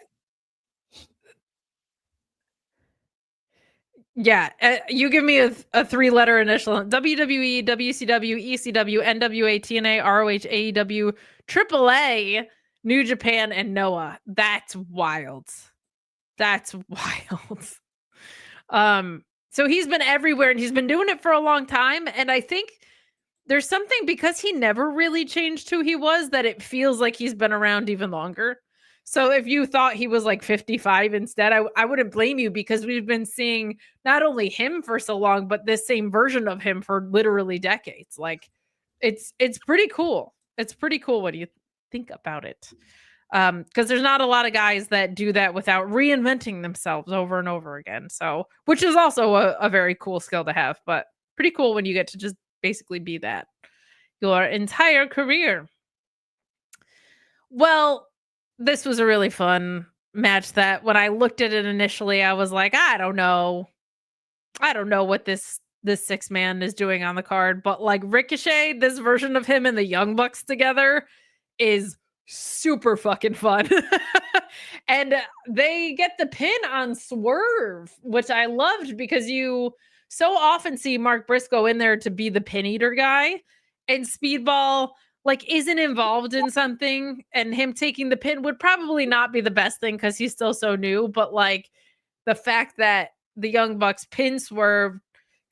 Yeah, you give me a 3-letter initial. WWE, WCW, ECW, NWA, TNA, ROH, AEW, AAA, New Japan, and Noah. That's wild. That's wild. So he's been everywhere and he's been doing it for a long time. And I think there's something, because he never really changed who he was, that it feels like he's been around even longer. So if you thought he was like 55 instead, I wouldn't blame you, because we've been seeing not only him for so long, but this same version of him for literally decades. Like it's pretty cool. It's pretty cool when you think about it. Because there's not a lot of guys that do that without reinventing themselves over and over again. So, which is also a very cool skill to have, but pretty cool when you get to just basically be that your entire career. Well, this was a really fun match that when I looked at it initially, I was like, I don't know what this 6-man is doing on the card, but like Ricochet, this version of him and the Young Bucks together is super fucking fun. And they get the pin on Swerve, which I loved, because you so often see Mark Briscoe in there to be the pin eater guy, and Speedball like isn't involved in something, and him taking the pin would probably not be the best thing because he's still so new. But like the fact that the Young Bucks pin Swerve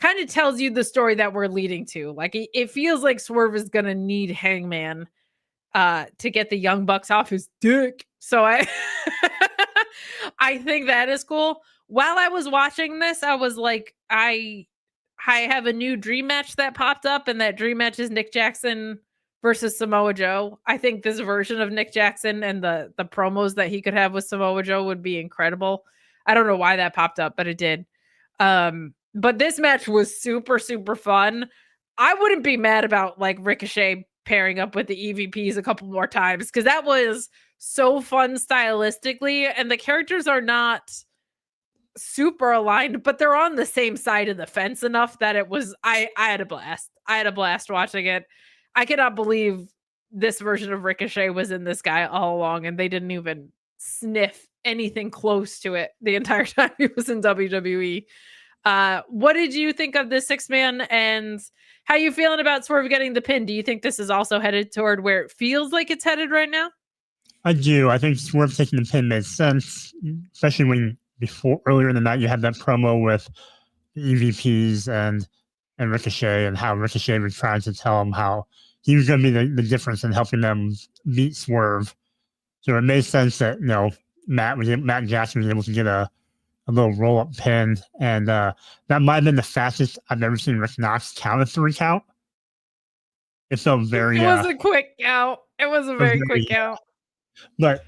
kind of tells you the story that we're leading to. Like it feels like Swerve is gonna need Hangman to get the Young Bucks off his dick. So I think that is cool. While I was watching this, I was like, I have a new dream match that popped up, and that dream match is Nick Jackson versus Samoa Joe. I think this version of Nick Jackson and the promos that he could have with Samoa Joe would be incredible. I don't know why that popped up, but it did. But this match was super, super fun. I wouldn't be mad about like Ricochet pairing up with the EVPs a couple more times, because that was so fun stylistically, and the characters are not super aligned, but they're on the same side of the fence enough that it was I had a blast. I had a blast watching it. I cannot believe this version of Ricochet was in this guy all along, and they didn't even sniff anything close to it the entire time he was in WWE. What did you think of this 6-man, and how you feeling about Swerve getting the pin? Do you think this is also headed toward where it feels like it's headed right now? I do. I think Swerve taking the pin made sense, especially when earlier in the night you had that promo with the EVPs and Ricochet, and how Ricochet was trying to tell him how he was going to be the difference in helping them beat Swerve. So it made sense that Matt Jackson was able to get a little roll-up pin, and that might have been the fastest I've ever seen Rick Knox count a 3 count. It felt very. It was a quick count. It was a very quick count. But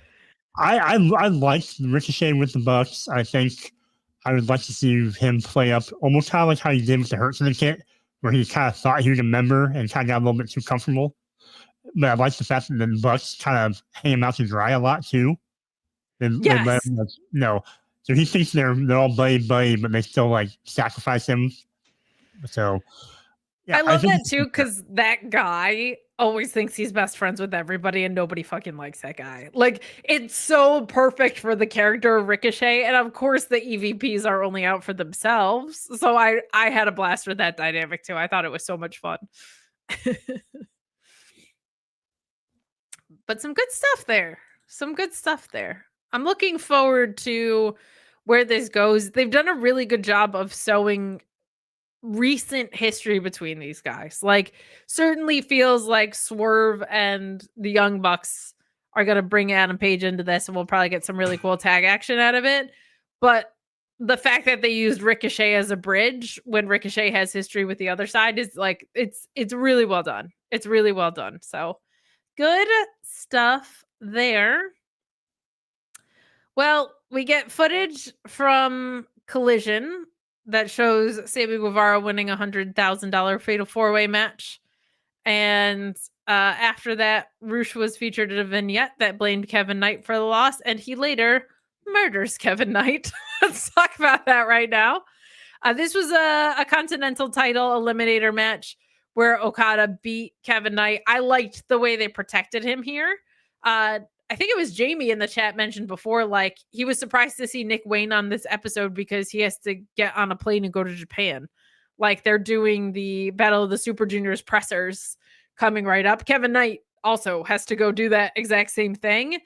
I liked Ricochet with the Bucks. I think I would like to see him play up almost kind of like how he did with the Hurt Syndicate, where he kind of thought he was a member and kind of got a little bit too comfortable. But I like the fact that the Bucks kind of hang him out to dry a lot too. They let him, so he thinks they're all buddy, but they still like sacrifice him. So yeah, I love that too, because that guy always thinks he's best friends with everybody and nobody fucking likes that guy. Like, it's so perfect for the character of Ricochet. And of course the EVPs are only out for themselves. So I had a blast with that dynamic too. I thought it was so much fun. But some good stuff there. Some good stuff there. I'm looking forward to where this goes. They've done a really good job of sewing recent history between these guys. Like, certainly feels like Swerve and the Young Bucks are going to bring Adam Page into this, and we'll probably get some really cool tag action out of it. But the fact that they used Ricochet as a bridge when Ricochet has history with the other side is like, it's really well done. It's really well done. So good stuff there. Well, we get footage from Collision that shows Sammy Guevara winning a $100,000 Fatal 4-Way match. And after that, Rush was featured in a vignette that blamed Kevin Knight for the loss, and he later murders Kevin Knight. Let's talk about that right now. This was a Continental title eliminator match where Okada beat Kevin Knight. I liked the way they protected him here. I think it was Jamie in the chat mentioned before, like, he was surprised to see Nick Wayne on this episode because he has to get on a plane and go to Japan. Like, they're doing the Battle of the Super Juniors pressers coming right up. Kevin Knight also has to go do that exact same thing.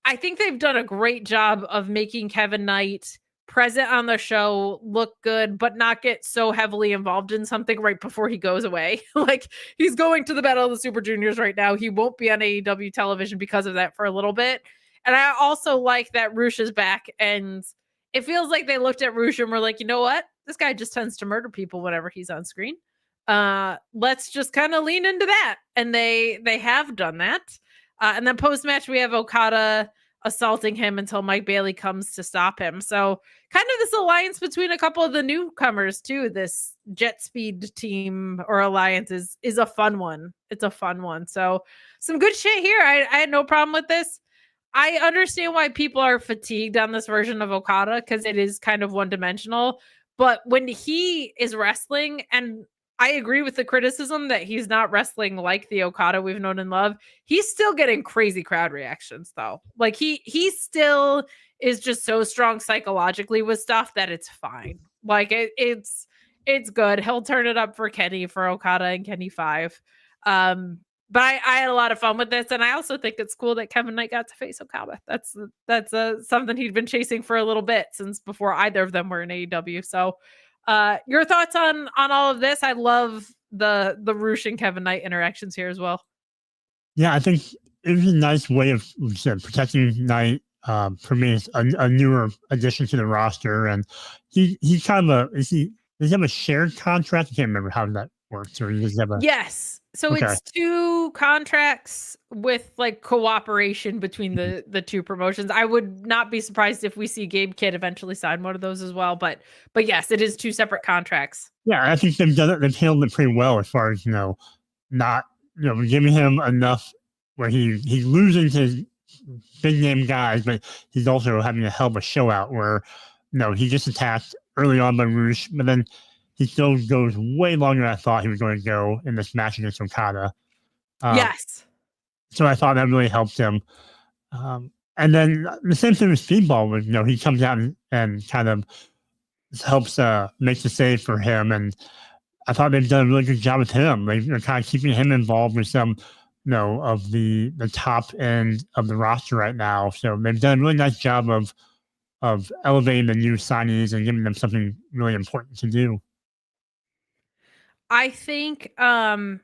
I think they've done a great job of making Kevin Knight present on the show, look good, but not get so heavily involved in something right before he goes away. Like, he's going to the Battle of the Super Juniors right now. He won't be on AEW television because of that for a little bit. And I also like that Rush is back, and it feels like they looked at Rush and were like, you know what? This guy just tends to murder people whenever he's on screen. Let's just kind of lean into that. And they have done that. And then post-match, we have Okada assaulting him until Mike Bailey comes to stop him. So kind of this alliance between a couple of the newcomers too. This Jet Speed team or alliance is a fun one. It's a fun one. So some good shit here. I had no problem with this. I understand why people are fatigued on this version of Okada because it is kind of one-dimensional. But when he is wrestling, and I agree with the criticism that he's not wrestling like the Okada we've known and love, he's still getting crazy crowd reactions though. Like he still is just so strong psychologically with stuff that it's fine. Like it's good. He'll turn it up for Kenny, for Okada and Kenny 5. But I had a lot of fun with this, and I also think it's cool that Kevin Knight got to face Okada. That's something he'd been chasing for a little bit since before either of them were in AEW. So your thoughts on all of this? I love the Rush and Kevin Knight interactions here as well. Yeah, I think it was a nice way of protecting Knight. For me, it's a newer addition to the roster, and he's kind of does he have a shared contract? I can't remember how that works. Or does he have a yes. So okay. It's 2 contracts with like cooperation between the 2 promotions. I would not be surprised if we see Gabe Kidd eventually sign one of those as well. But yes, it is 2 separate contracts. Yeah, I think they've done it. They've handled it pretty well as far as not giving him enough where he's losing to big name guys, but he's also having a hell of a show out where he just attacked early on by Rush, but then he still goes way longer than I thought he was going to go in this match against Okada. Yes. So I thought that really helped him. And then the same thing with Speedball was, he comes out and kind of helps make the save for him. And I thought they've done a really good job with him. They're kind of keeping him involved with some, of the top end of the roster right now. So they've done a really nice job of elevating the new signees and giving them something really important to do. I think the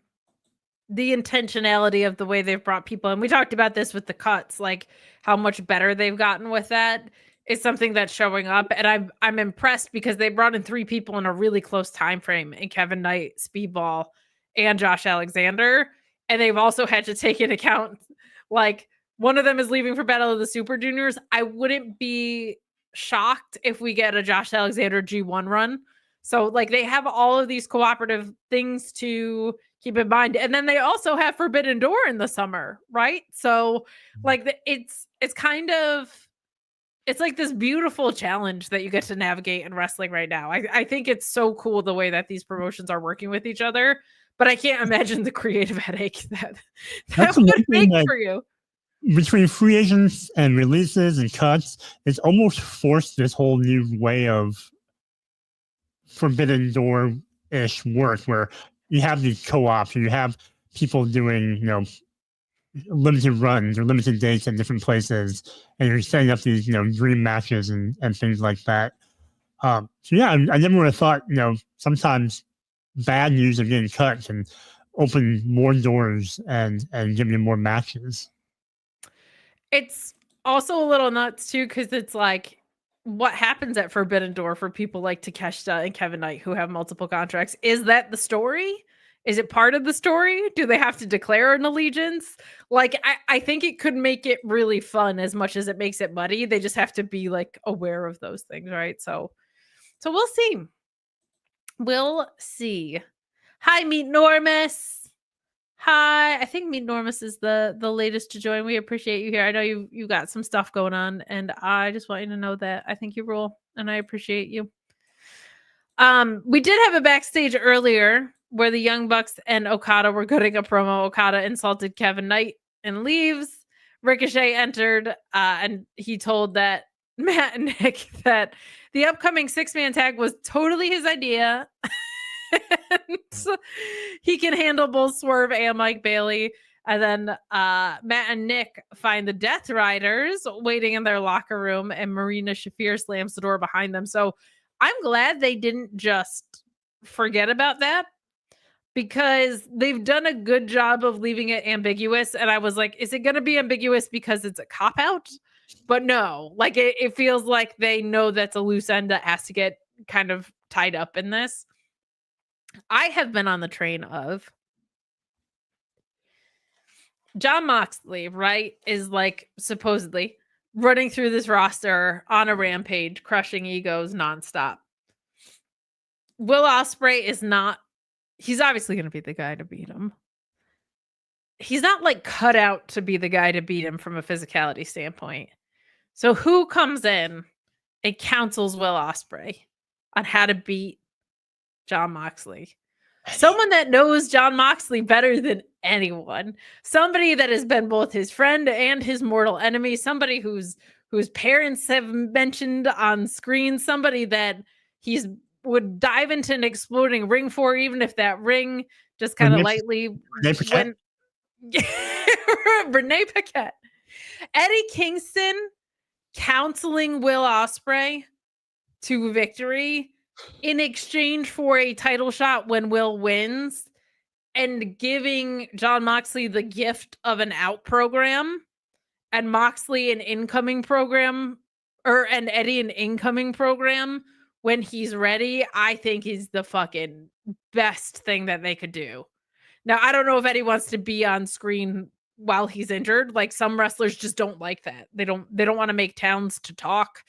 intentionality of the way they've brought people, and we talked about this with the cuts, like how much better they've gotten with that is something that's showing up. And I'm impressed because they brought in 3 people in a really close time frame in Kevin Knight, Speedball, and Josh Alexander. And they've also had to take into account, like, one of them is leaving for Battle of the Super Juniors. I wouldn't be shocked if we get a Josh Alexander G1 run. So like they have all of these cooperative things to keep in mind. And then they also have Forbidden Door in the summer, right? So like it's like this beautiful challenge that you get to navigate in wrestling right now. I think it's so cool the way that these promotions are working with each other. but I can't imagine the creative headache that That's the would one make thing that for you. between free agents and releases and cuts, it's almost forced this whole new way of Forbidden Door-ish work where you have these co-ops, or you have people doing, limited runs or limited dates at different places, and you're setting up these, dream matches and things like that. So yeah, I never would have thought, sometimes bad news of getting cut can open more doors and give you more matches. It's also a little nuts too, because it's like, what happens at Forbidden Door for people like Takeshita and Kevin Knight who have multiple contracts? Is that the story? Is it part of the story? Do they have to declare an allegiance? Like, I think it could make it really fun as much as it makes it muddy. They just have to be like aware of those things, right? So we'll see. We'll see. Hi, Meet Normus. Hi, I think Meet Normus is the latest to join. We appreciate you here. I know you got some stuff going on, and I just want you to know that I think you rule, and I appreciate you. We did have a backstage earlier where the Young Bucks and Okada were cutting a promo. Okada insulted Kevin Knight and leaves. Ricochet entered, and he told that Matt and Nick that the upcoming 6-man tag was totally his idea. And he can handle both Swerve and Mike Bailey. And then Matt and Nick find the Death Riders waiting in their locker room, and Marina Shafir slams the door behind them. So I'm glad they didn't just forget about that, because they've done a good job of leaving it ambiguous. And I was like, is it going to be ambiguous because it's a cop-out? But no, like it feels like they know that's a loose end that has to get kind of tied up in this. I have been on the train of Jon Moxley, right, is like supposedly running through this roster on a rampage, crushing egos nonstop. Will Ospreay is not, he's obviously going to be the guy to beat him. He's not like cut out to be the guy to beat him from a physicality standpoint. So who comes in and counsels Will Ospreay on how to beat Jon Moxley? Someone that knows Jon Moxley better than anyone. Somebody that has been both his friend and his mortal enemy. Somebody whose parents have mentioned on screen. Somebody that he's would dive into an exploding ring for, even if that ring just kind of lightly went. Renee Paquette. Eddie Kingston counseling Will Ospreay to victory in exchange for a title shot when Will wins, and giving Jon Moxley the gift of an out program and Moxley an incoming program, and Eddie an incoming program when he's ready, I think is the fucking best thing that they could do. Now, I don't know if Eddie wants to be on screen while he's injured. Like, some wrestlers just don't like that. They don't want to make towns to talk.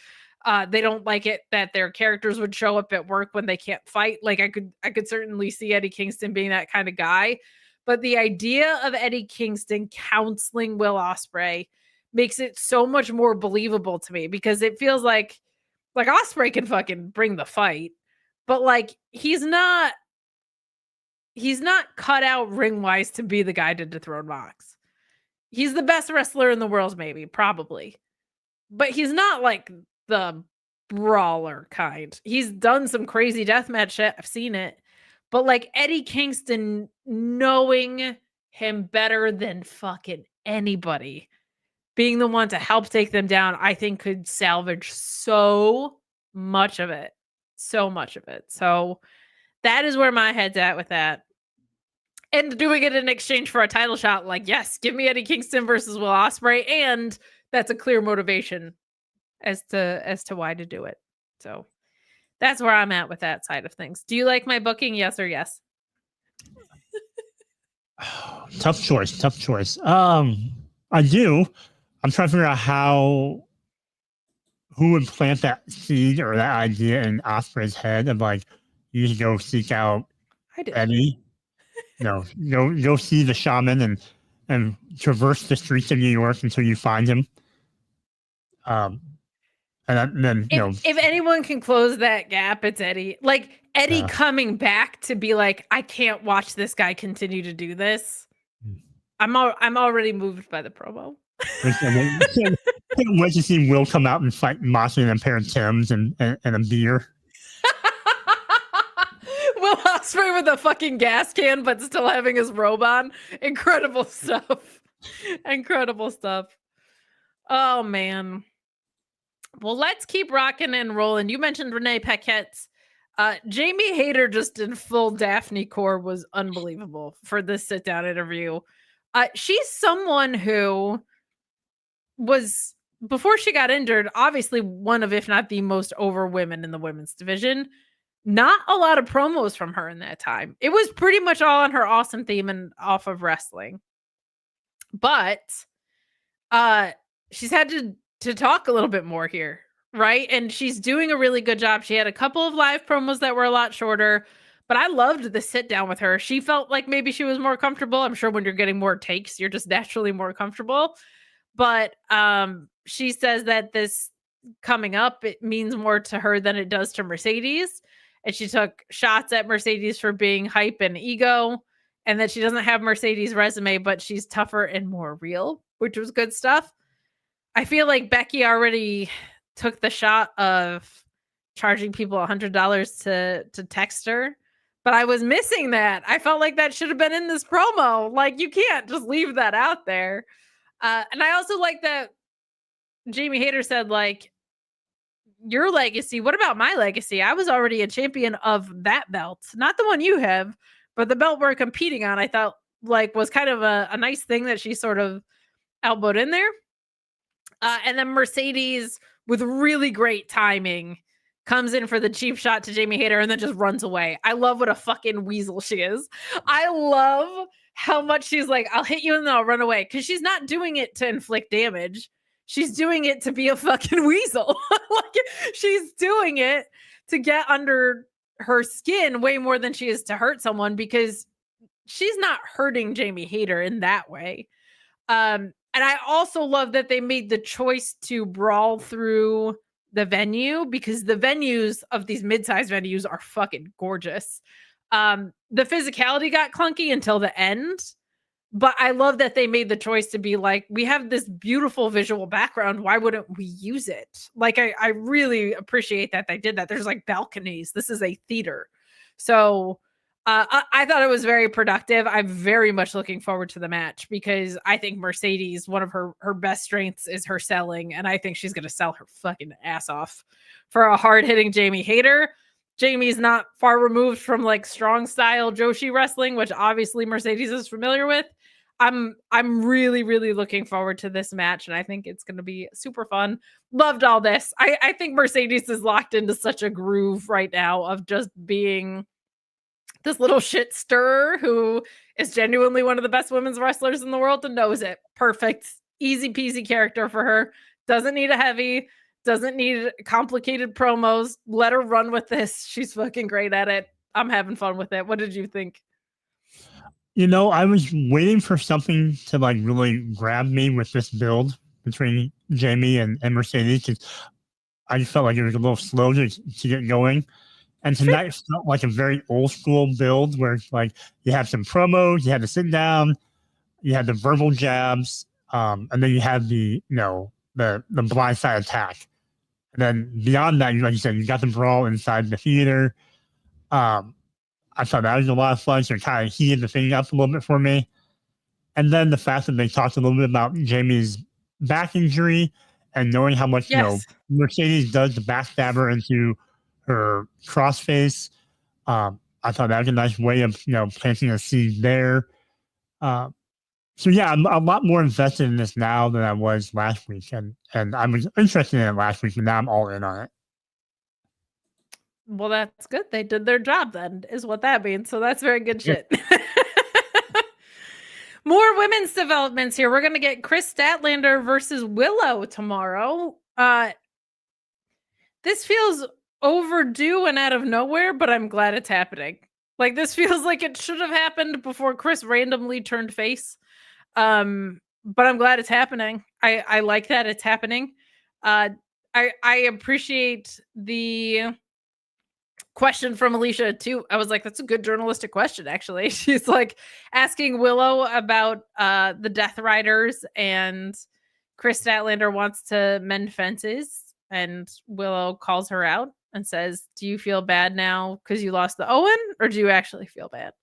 They don't like it that their characters would show up at work when they can't fight. Like, I could certainly see Eddie Kingston being that kind of guy. But the idea of Eddie Kingston counseling Will Ospreay makes it so much more believable to me, because it feels like Ospreay can fucking bring the fight, but like he's not cut out ring wise to be the guy to dethrone Mox. He's the best wrestler in the world, maybe, probably, but he's not like the brawler kind. He's done some crazy deathmatch shit. I've seen it, but like Eddie Kingston, knowing him better than fucking anybody, being the one to help take them down, I think could salvage so much of it. So much of it. So that is where my head's at with that. And doing it in exchange for a title shot, like, yes, give me Eddie Kingston versus Will Ospreay, and that's a clear motivation as to why to do it. So that's where I'm at with that side of things. Do you like my booking? Yes or yes? Tough choice. I do. I'm trying to figure out who would plant that seed or that idea in Ospreay's head of like, you should go seek out Eddie. No, go see the shaman and traverse the streets of New York until you find him. And then, if anyone can close that gap, it's Eddie. Like Eddie coming back to be like, I can't watch this guy continue to do this. I'm already moved by the promo. Can't wait to see Will come out and fight Moxley in a pair of Timbs and a beer. Will Ospreay with a fucking gas can, but still having his robe on. Incredible stuff. Incredible stuff. Oh, man. Well, let's keep rocking and rolling. You mentioned Renee Paquette. Jamie Hayter just in full Daphne core was unbelievable for this sit-down interview. She's someone who was, before she got injured, obviously one of, if not the most over women in the women's division. Not a lot of promos from her in that time. It was pretty much all on her awesome theme and off of wrestling. But she's had to talk a little bit more here, right? And she's doing a really good job. She had a couple of live promos that were a lot shorter, but I loved the sit down with her. She felt like maybe she was more comfortable. I'm sure when you're getting more takes, you're just naturally more comfortable. But she says that this coming up, it means more to her than it does to Mercedes. And she took shots at Mercedes for being hype and ego, and that she doesn't have Mercedes' resume, but she's tougher and more real, which was good stuff. I feel like Becky already took the shot of charging people $100 to text her, but I was missing that. I felt like that should have been in this promo. Like, you can't just leave that out there. And I also like that Jamie Hayter said, like, your legacy, what about my legacy? I was already a champion of that belt, not the one you have, but the belt we're competing on. I thought like was kind of a nice thing that she sort of elbowed in there. And then Mercedes, with really great timing, comes in for the cheap shot to Jamie Hayter and then just runs away. I love what a fucking weasel she is. I love how much she's like, I'll hit you and then I'll run away. Because she's not doing it to inflict damage. She's doing it to be a fucking weasel. Like, she's doing it to get under her skin way more than she is to hurt someone, because she's not hurting Jamie Hayter in that way. And I also love that they made the choice to brawl through the venue, because the venues of these mid-sized venues are fucking gorgeous. The physicality got clunky until the end, but I love that they made the choice to be like, we have this beautiful visual background. Why wouldn't we use it? Like, I really appreciate that they did that. There's like balconies. This is a theater. So I thought it was very productive. I'm very much looking forward to the match, because I think Mercedes, one of her best strengths is her selling. And I think she's going to sell her fucking ass off for a hard hitting Jamie Hayter. Jamie's not far removed from like strong style Joshi wrestling, which obviously Mercedes is familiar with. I'm really, really looking forward to this match, and I think it's going to be super fun. Loved all this. I think Mercedes is locked into such a groove right now of just being this little shit stirrer who is genuinely one of the best women's wrestlers in the world and knows it. Perfect. Easy peasy character for her. Doesn't need a heavy. Doesn't need complicated promos. Let her run with this. She's fucking great at it. I'm having fun with it. What did you think? You know, I was waiting for something to like really grab me with this build between Jamie and Mercedes, because I just felt like it was a little slow to get going. And tonight felt like a very old school build where like you have some promos, you had to sit down, you had the verbal jabs, and then you had the blindside attack. And then beyond that, like you said, you got the brawl inside the theater. I thought that was a lot of fun. So it kind of heated the thing up a little bit for me. And then the fact that they talked a little bit about Jamie's back injury and knowing how much Mercedes does to backstab into her crossface. I thought that was a nice way of planting a seed there. So yeah, I'm a lot more invested in this now than I was last week, and I was interested in it last week, but now I'm all in on it. Well, that's good. They did their job then, is what that means. So that's very good shit. More women's developments here. We're going to get Chris Statlander versus Willow tomorrow. This feels overdue and out of nowhere, but I'm glad it's happening. Like, this feels like it should have happened before Chris randomly turned face. But I'm glad it's happening. I like that it's happening. I appreciate the question from Alicia too. I was like, that's a good journalistic question, actually. She's like asking Willow about the Death Riders, and Chris Statlander wants to mend fences, and Willow calls her out and says, do you feel bad now because you lost the Owen, or do you actually feel bad?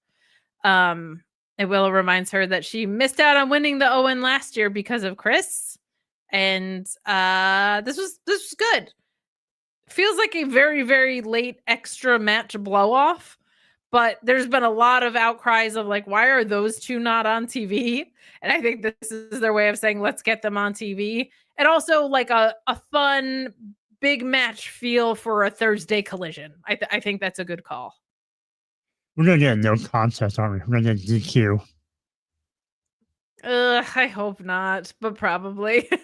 And Willow reminds her that she missed out on winning the Owen last year because of Chris. And this was good. Feels like a very, very late extra match blow off, but there's been a lot of outcries of like, why are those two not on TV? And I think this is their way of saying, let's get them on TV. And also like a fun big match feel for a Thursday Collision. I think that's a good call. We're going to get no contest, aren't we? We're going to get DQ. I hope not, but probably. But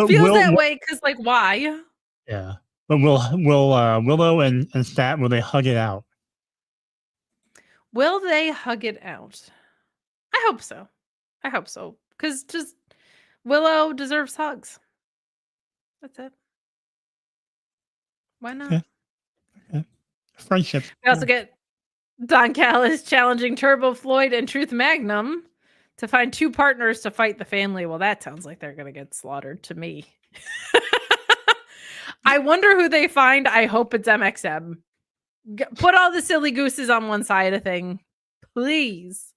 feels that way because, like, why? Yeah. But will Willow and Stat, will they hug it out? Will they hug it out? I hope so. Because just Willow deserves hugs. That's it. Why not? Okay. Friendship. We also get Don Callis challenging Turbo Floyd and Truth Magnum to find two partners to fight the family. Well, that sounds like they're going to get slaughtered to me. I wonder who they find. I hope it's MXM. Put all the silly gooses on one side of thing, please.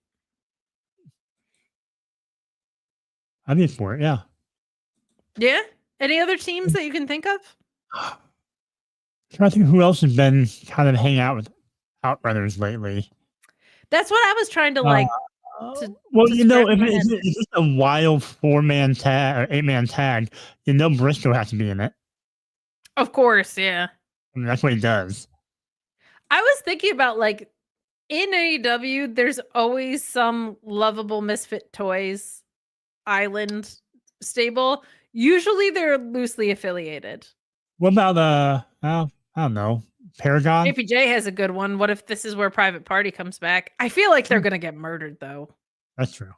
I'd be for it, yeah. Yeah? Any other teams that you can think of? I think who else has been kind of hanging out with Outrunners lately? That's what I was trying to like. Well, you know, if it's just a wild 4-man tag or 8-man tag, you know Briscoe has to be in it. Of course, yeah. I mean, that's what he does. I was thinking about like in AEW, there's always some lovable Misfit Toys island stable. Usually they're loosely affiliated. What about I don't know, Paragon? JPJ has a good one. What if this is where Private Party comes back? I feel like they're gonna get murdered though. That's true.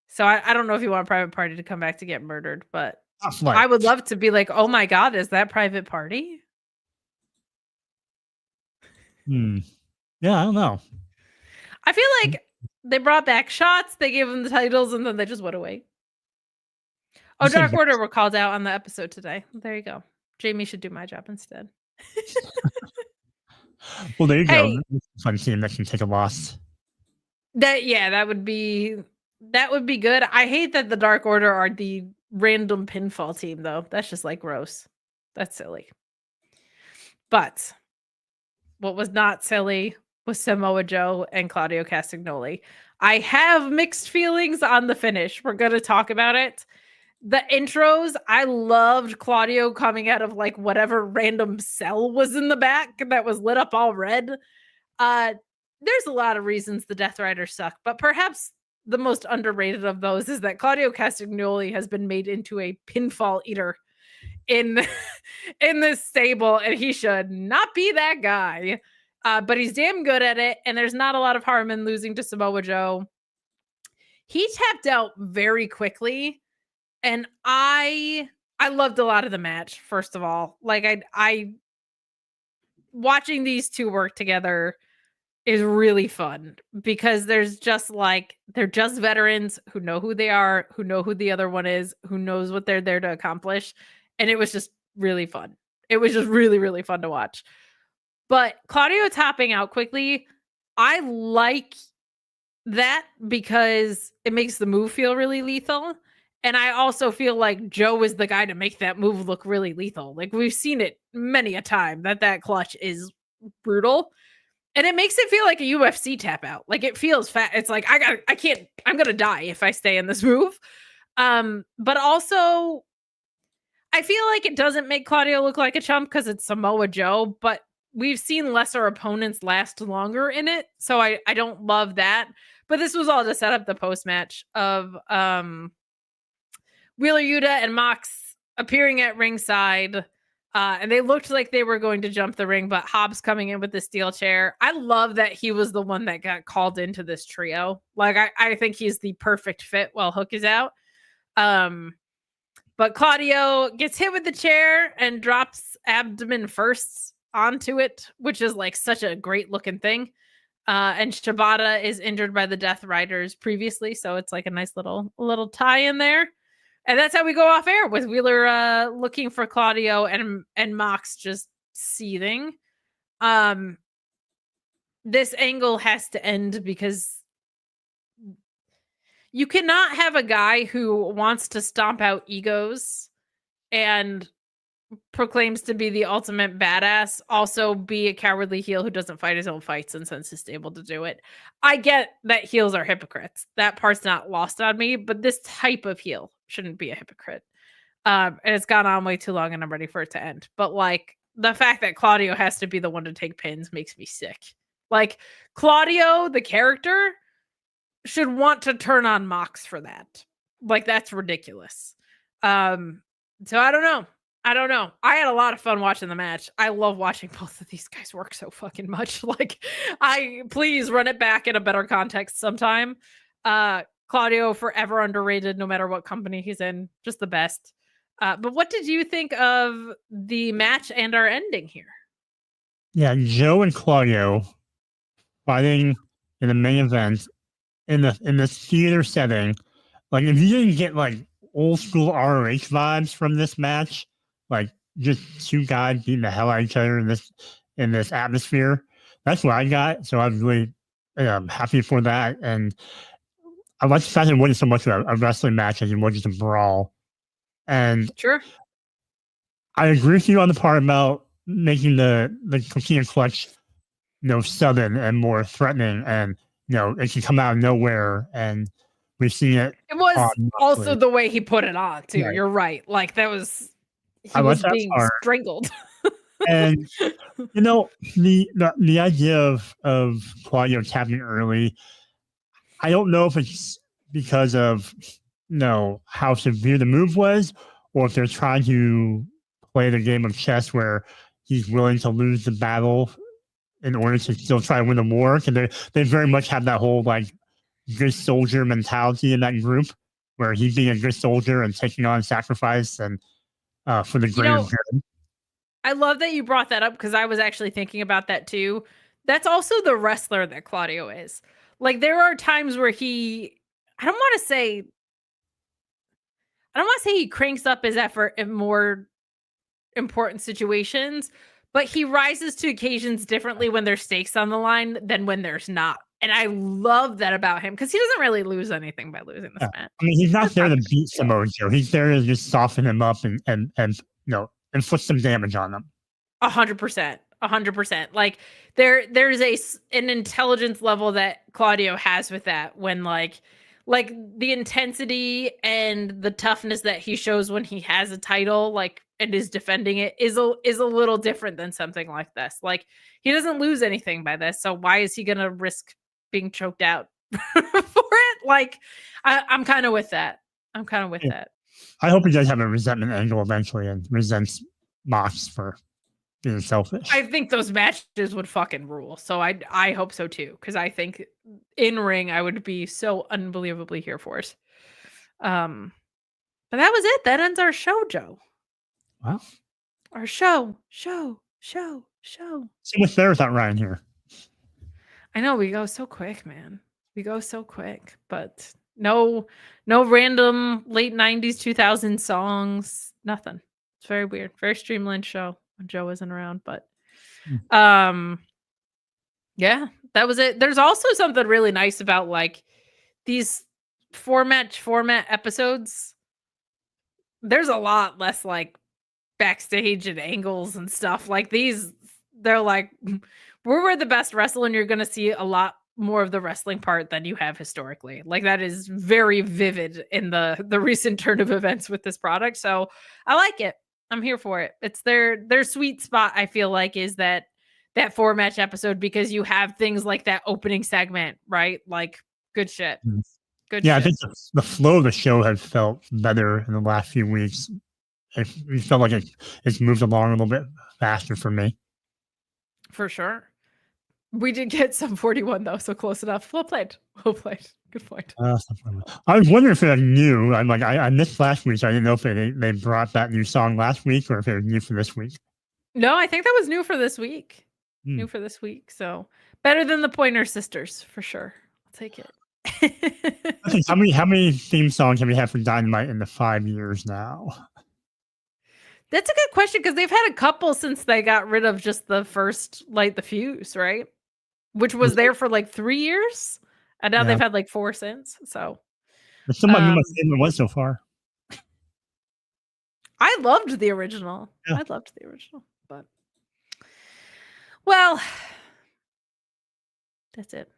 So I don't know if you want Private Party to come back to get murdered, but I would love to be like, oh my god, is that Private Party? Yeah, I don't know. I feel like they brought back Shots, they gave them the titles, and then they just went away. Oh, Dark Order were called out on the episode today. There you go. Jamie should do my job instead. Well, there you go. Fun team that can take a loss. That would be good. I hate that the Dark Order are the random pinfall team, though. That's just like gross. That's silly. But what was not silly was Samoa Joe and Claudio Castagnoli. I have mixed feelings on the finish. We're going to talk about it. The intros, I loved Claudio coming out of like whatever random cell was in the back that was lit up all red. There's a lot of reasons the Death Riders suck, but perhaps the most underrated of those is that Claudio Castagnoli has been made into a pinfall eater in this stable, and he should not be that guy. But he's damn good at it, and there's not a lot of harm in losing to Samoa Joe. He tapped out very quickly. And I loved a lot of the match, first of all. Like I watching these two work together is really fun because there's just like they're just veterans who know who they are, who know who the other one is, who knows what they're there to accomplish. And it was just really fun. It was just really, really fun to watch. But Claudio topping out quickly, I like that because it makes the move feel really lethal. And I also feel like Joe is the guy to make that move look really lethal. Like we've seen it many a time that clutch is brutal. And it makes it feel like a UFC tap out. Like it feels fat. It's like, I'm going to die if I stay in this move. But also I feel like it doesn't make Claudio look like a chump because it's Samoa Joe, but we've seen lesser opponents last longer in it. So I don't love that. But this was all to set up the post-match of, Wheeler Yuta and Mox appearing at ringside, and they looked like they were going to jump the ring, but Hobbs coming in with the steel chair. I love that he was the one that got called into this trio. Like, I think he's the perfect fit while Hook is out. But But Claudio gets hit with the chair and drops abdomen first onto it, which is like such a great looking thing. And Shibata is injured by the Death Riders previously, so it's like a nice little tie in there. And that's how we go off air with Wheeler looking for Claudio and Mox just seething. This angle has to end because you cannot have a guy who wants to stomp out egos and proclaims to be the ultimate badass also be a cowardly heel who doesn't fight his own fights and senses able to do it. I get that heels are hypocrites. That part's not lost on me, but this type of heel shouldn't be a hypocrite. And it's gone on way too long and I'm ready for it to end. But like the fact that Claudio has to be the one to take pins makes me sick. Like Claudio, the character, should want to turn on Mox for that. Like that's ridiculous. So I don't know. I had a lot of fun watching the match. I love watching both of these guys work so fucking much. Like, please run it back in a better context sometime. Claudio, forever underrated, no matter what company he's in. Just the best. But what did you think of the match and our ending here? Yeah, Joe and Claudio fighting in the main event in the theater setting. Like, if you didn't get like old school ROH vibes from this match, like just two guys beating the hell out of each other in this atmosphere, that's what I got. So I was really happy for that, and I like the fact that it wasn't so much a wrestling match as it was just a brawl. And sure, I agree with you on the part about making the Coquina Clutch, sudden and more threatening, and it can come out of nowhere, and we've seen it. It was also the way he put it on too. Yeah. You're right. Like that was. He was being strangled. And the idea of Claudio tapping early, I don't know if it's because of how severe the move was, or if they're trying to play the game of chess where he's willing to lose the battle in order to still try to win the war. Because they very much have that whole like good soldier mentality in that group, where he's being a good soldier and taking on sacrifice and for the greater good. I love that you brought that up because I was actually thinking about that too. That's also the wrestler that Claudio is. Like there are times where I don't want to say he cranks up his effort in more important situations, but he rises to occasions differently when there's stakes on the line than when there's not. And I love that about him because he doesn't really lose anything by losing this match. I mean, he's not there to beat Samoa Joe. He's there to just soften him up and inflict some damage on them. 100%. 100%. Like there's an intelligence level that Claudio has with that when like the intensity and the toughness that he shows when he has a title, like, and is defending it is a little different than something like this. Like he doesn't lose anything by this. So why is he going to risk being choked out for it? Like I'm kind of with that. That. I hope he does have a resentment angle eventually and resents Mox for being selfish. I think those matches would fucking rule. So I hope so too. Cause I think in ring, I would be so unbelievably here for it. But that was it. That ends our show, Joe. Wow. Our show. So much better without Ryan here. I know we go so quick, man. We go so quick, but no random late 90s, 2000 songs, nothing. It's very weird. Very streamlined show when Joe isn't around, but yeah, that was it. There's also something really nice about like these format episodes. There's a lot less like backstage and angles and stuff like these. They're like, we're the best wrestling. You're going to see a lot more of the wrestling part than you have historically. Like that is very vivid in the recent turn of events with this product. So I like it. I'm here for it. It's their sweet spot. I feel like is that 4-match episode because you have things like that opening segment, right? Like good shit. Good yeah, shit. I think the flow of the show has felt better in the last few weeks. It felt like it's moved along a little bit faster for me. For sure. We did get some 41 though, so close enough. Well played. Well played. Good point. I was wondering if it was new. I missed last week, so I didn't know if they brought that new song last week or if it was new for this week. No, I think that was new for this week. New for this week. So better than the Pointer Sisters for sure. I'll take it. How many theme songs have we had for Dynamite in the 5 years now? That's a good question because they've had a couple since they got rid of just the first Light the Fuse, right? Which was there for like 3 years. And now they've had like 4 since. So it's still my favorite one so far. I loved the original. Yeah. I loved the original. But well, that's it.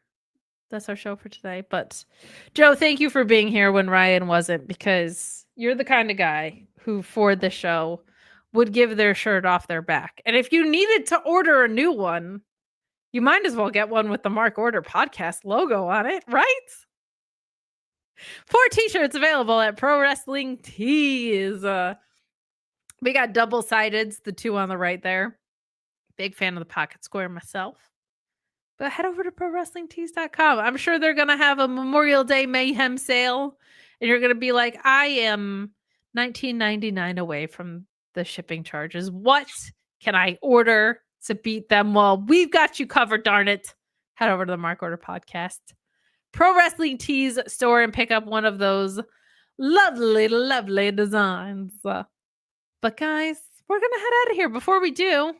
That's our show for today. But Joe, thank you for being here when Ryan wasn't, because you're the kind of guy who, for the show, would give their shirt off their back. And if you needed to order a new one, you might as well get one with the Mark Order podcast logo on it, right? 4 t-shirts available at Pro Wrestling Tees. We got double-sideds, the 2 on the right there. Big fan of the pocket square myself. But head over to ProWrestlingTees.com. I'm sure they're going to have a Memorial Day Mayhem sale. And you're going to be like, I am $19.99 away from the shipping charges. What can I order to beat them? Well, we've got you covered, darn it. Head over to the Mark Order podcast Pro Wrestling Tees store and pick up one of those lovely, lovely designs. But guys, we're going to head out of here. Before we do,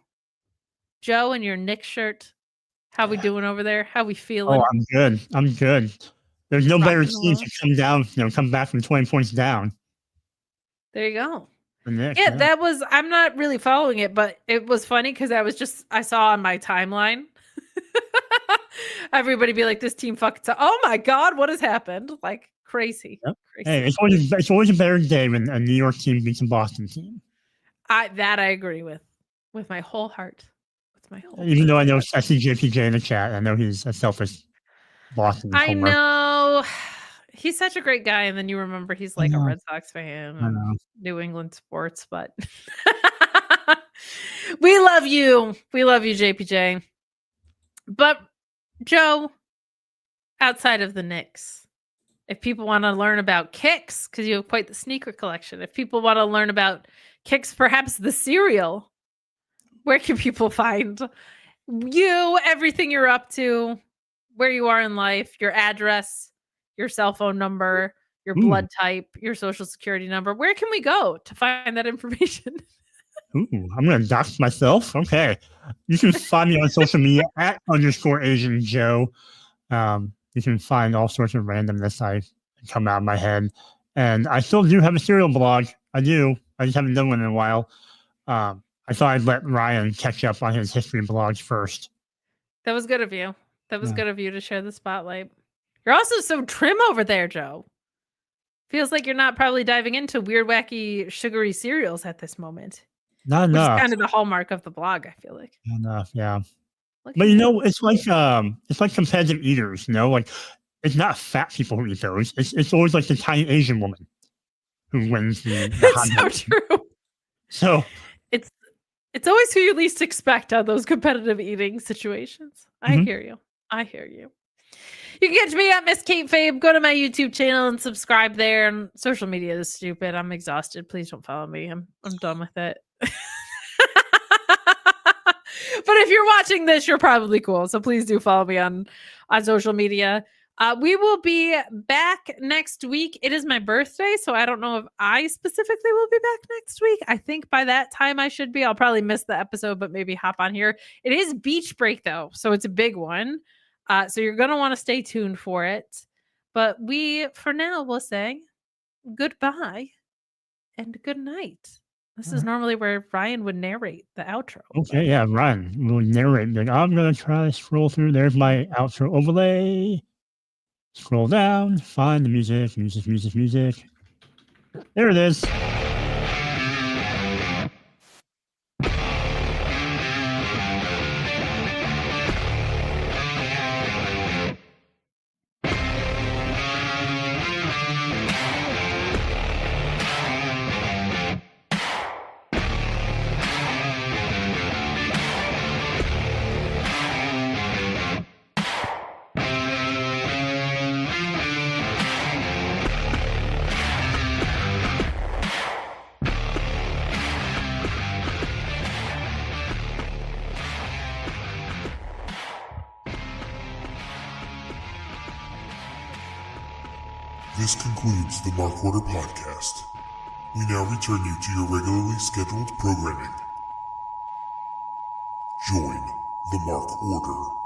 Joe, in your Nick shirt, how we doing over there? How we feeling? Oh, I'm good. There's no better team to come down, come back from 20 points down. There you go. Nick, yeah, that was, I'm not really following it, but it was funny because I saw on my timeline, everybody be like, this team fucking, oh my God, what has happened? Like crazy. Yep. Crazy. Hey, it's always a better day when a New York team beats a Boston team. I agree with my whole heart. Even though I see JPJ in the chat, I know he's a selfish Boston. I know. He's such a great guy, and then you remember he's like a Red Sox fan, and New England sports, but we love you. We love you, JPJ. But Joe, outside of the Knicks, if people want to learn about Kicks, because you have quite the sneaker collection, if people want to learn about Kicks, perhaps the cereal, where can people find you, everything you're up to, where you are in life, your address, your cell phone number, your blood type, your social security number? Where can we go to find that information? Ooh, I'm going to dox myself. Okay. You can find me on social media at _Asian Joe. You can find all sorts of randomness I come out of my head. And I still do have a cereal blog. I do. I just haven't done one in a while. I thought I'd let Ryan catch up on his history blogs first. That was good of you. That was good of you to share the spotlight. You're also so trim over there, Joe. Feels like you're not probably diving into weird, wacky, sugary cereals at this moment. Not enough. Which is kind of the hallmark of the blog, I feel like. Not enough, yeah. But it's like competitive eaters, like it's not fat people who eat those. It's always like the tiny Asian woman who wins the That's so true. So it's always who you least expect on those competitive eating situations. I hear you. I hear you. You can catch me at Miss Kate Fabe. Go to my YouTube channel and subscribe there. And social media is stupid. I'm exhausted. Please don't follow me. I'm done with it. But if you're watching this, you're probably cool. So please do follow me on social media. We will be back next week. It is my birthday, so I don't know if I specifically will be back next week. I think by that time I should be. I'll probably miss the episode, but maybe hop on here. It is beach break, though, so it's a big one. So you're going to want to stay tuned for it. But we, for now, will say goodbye and good night. This is normally where Ryan would narrate the outro. Okay, yeah, Ryan will narrate. I'm going to try to scroll through. There's my outro overlay. Scroll down, find the music. There it is. This concludes the Mark Order podcast. We now return you to your regularly scheduled programming. Join the Mark Order.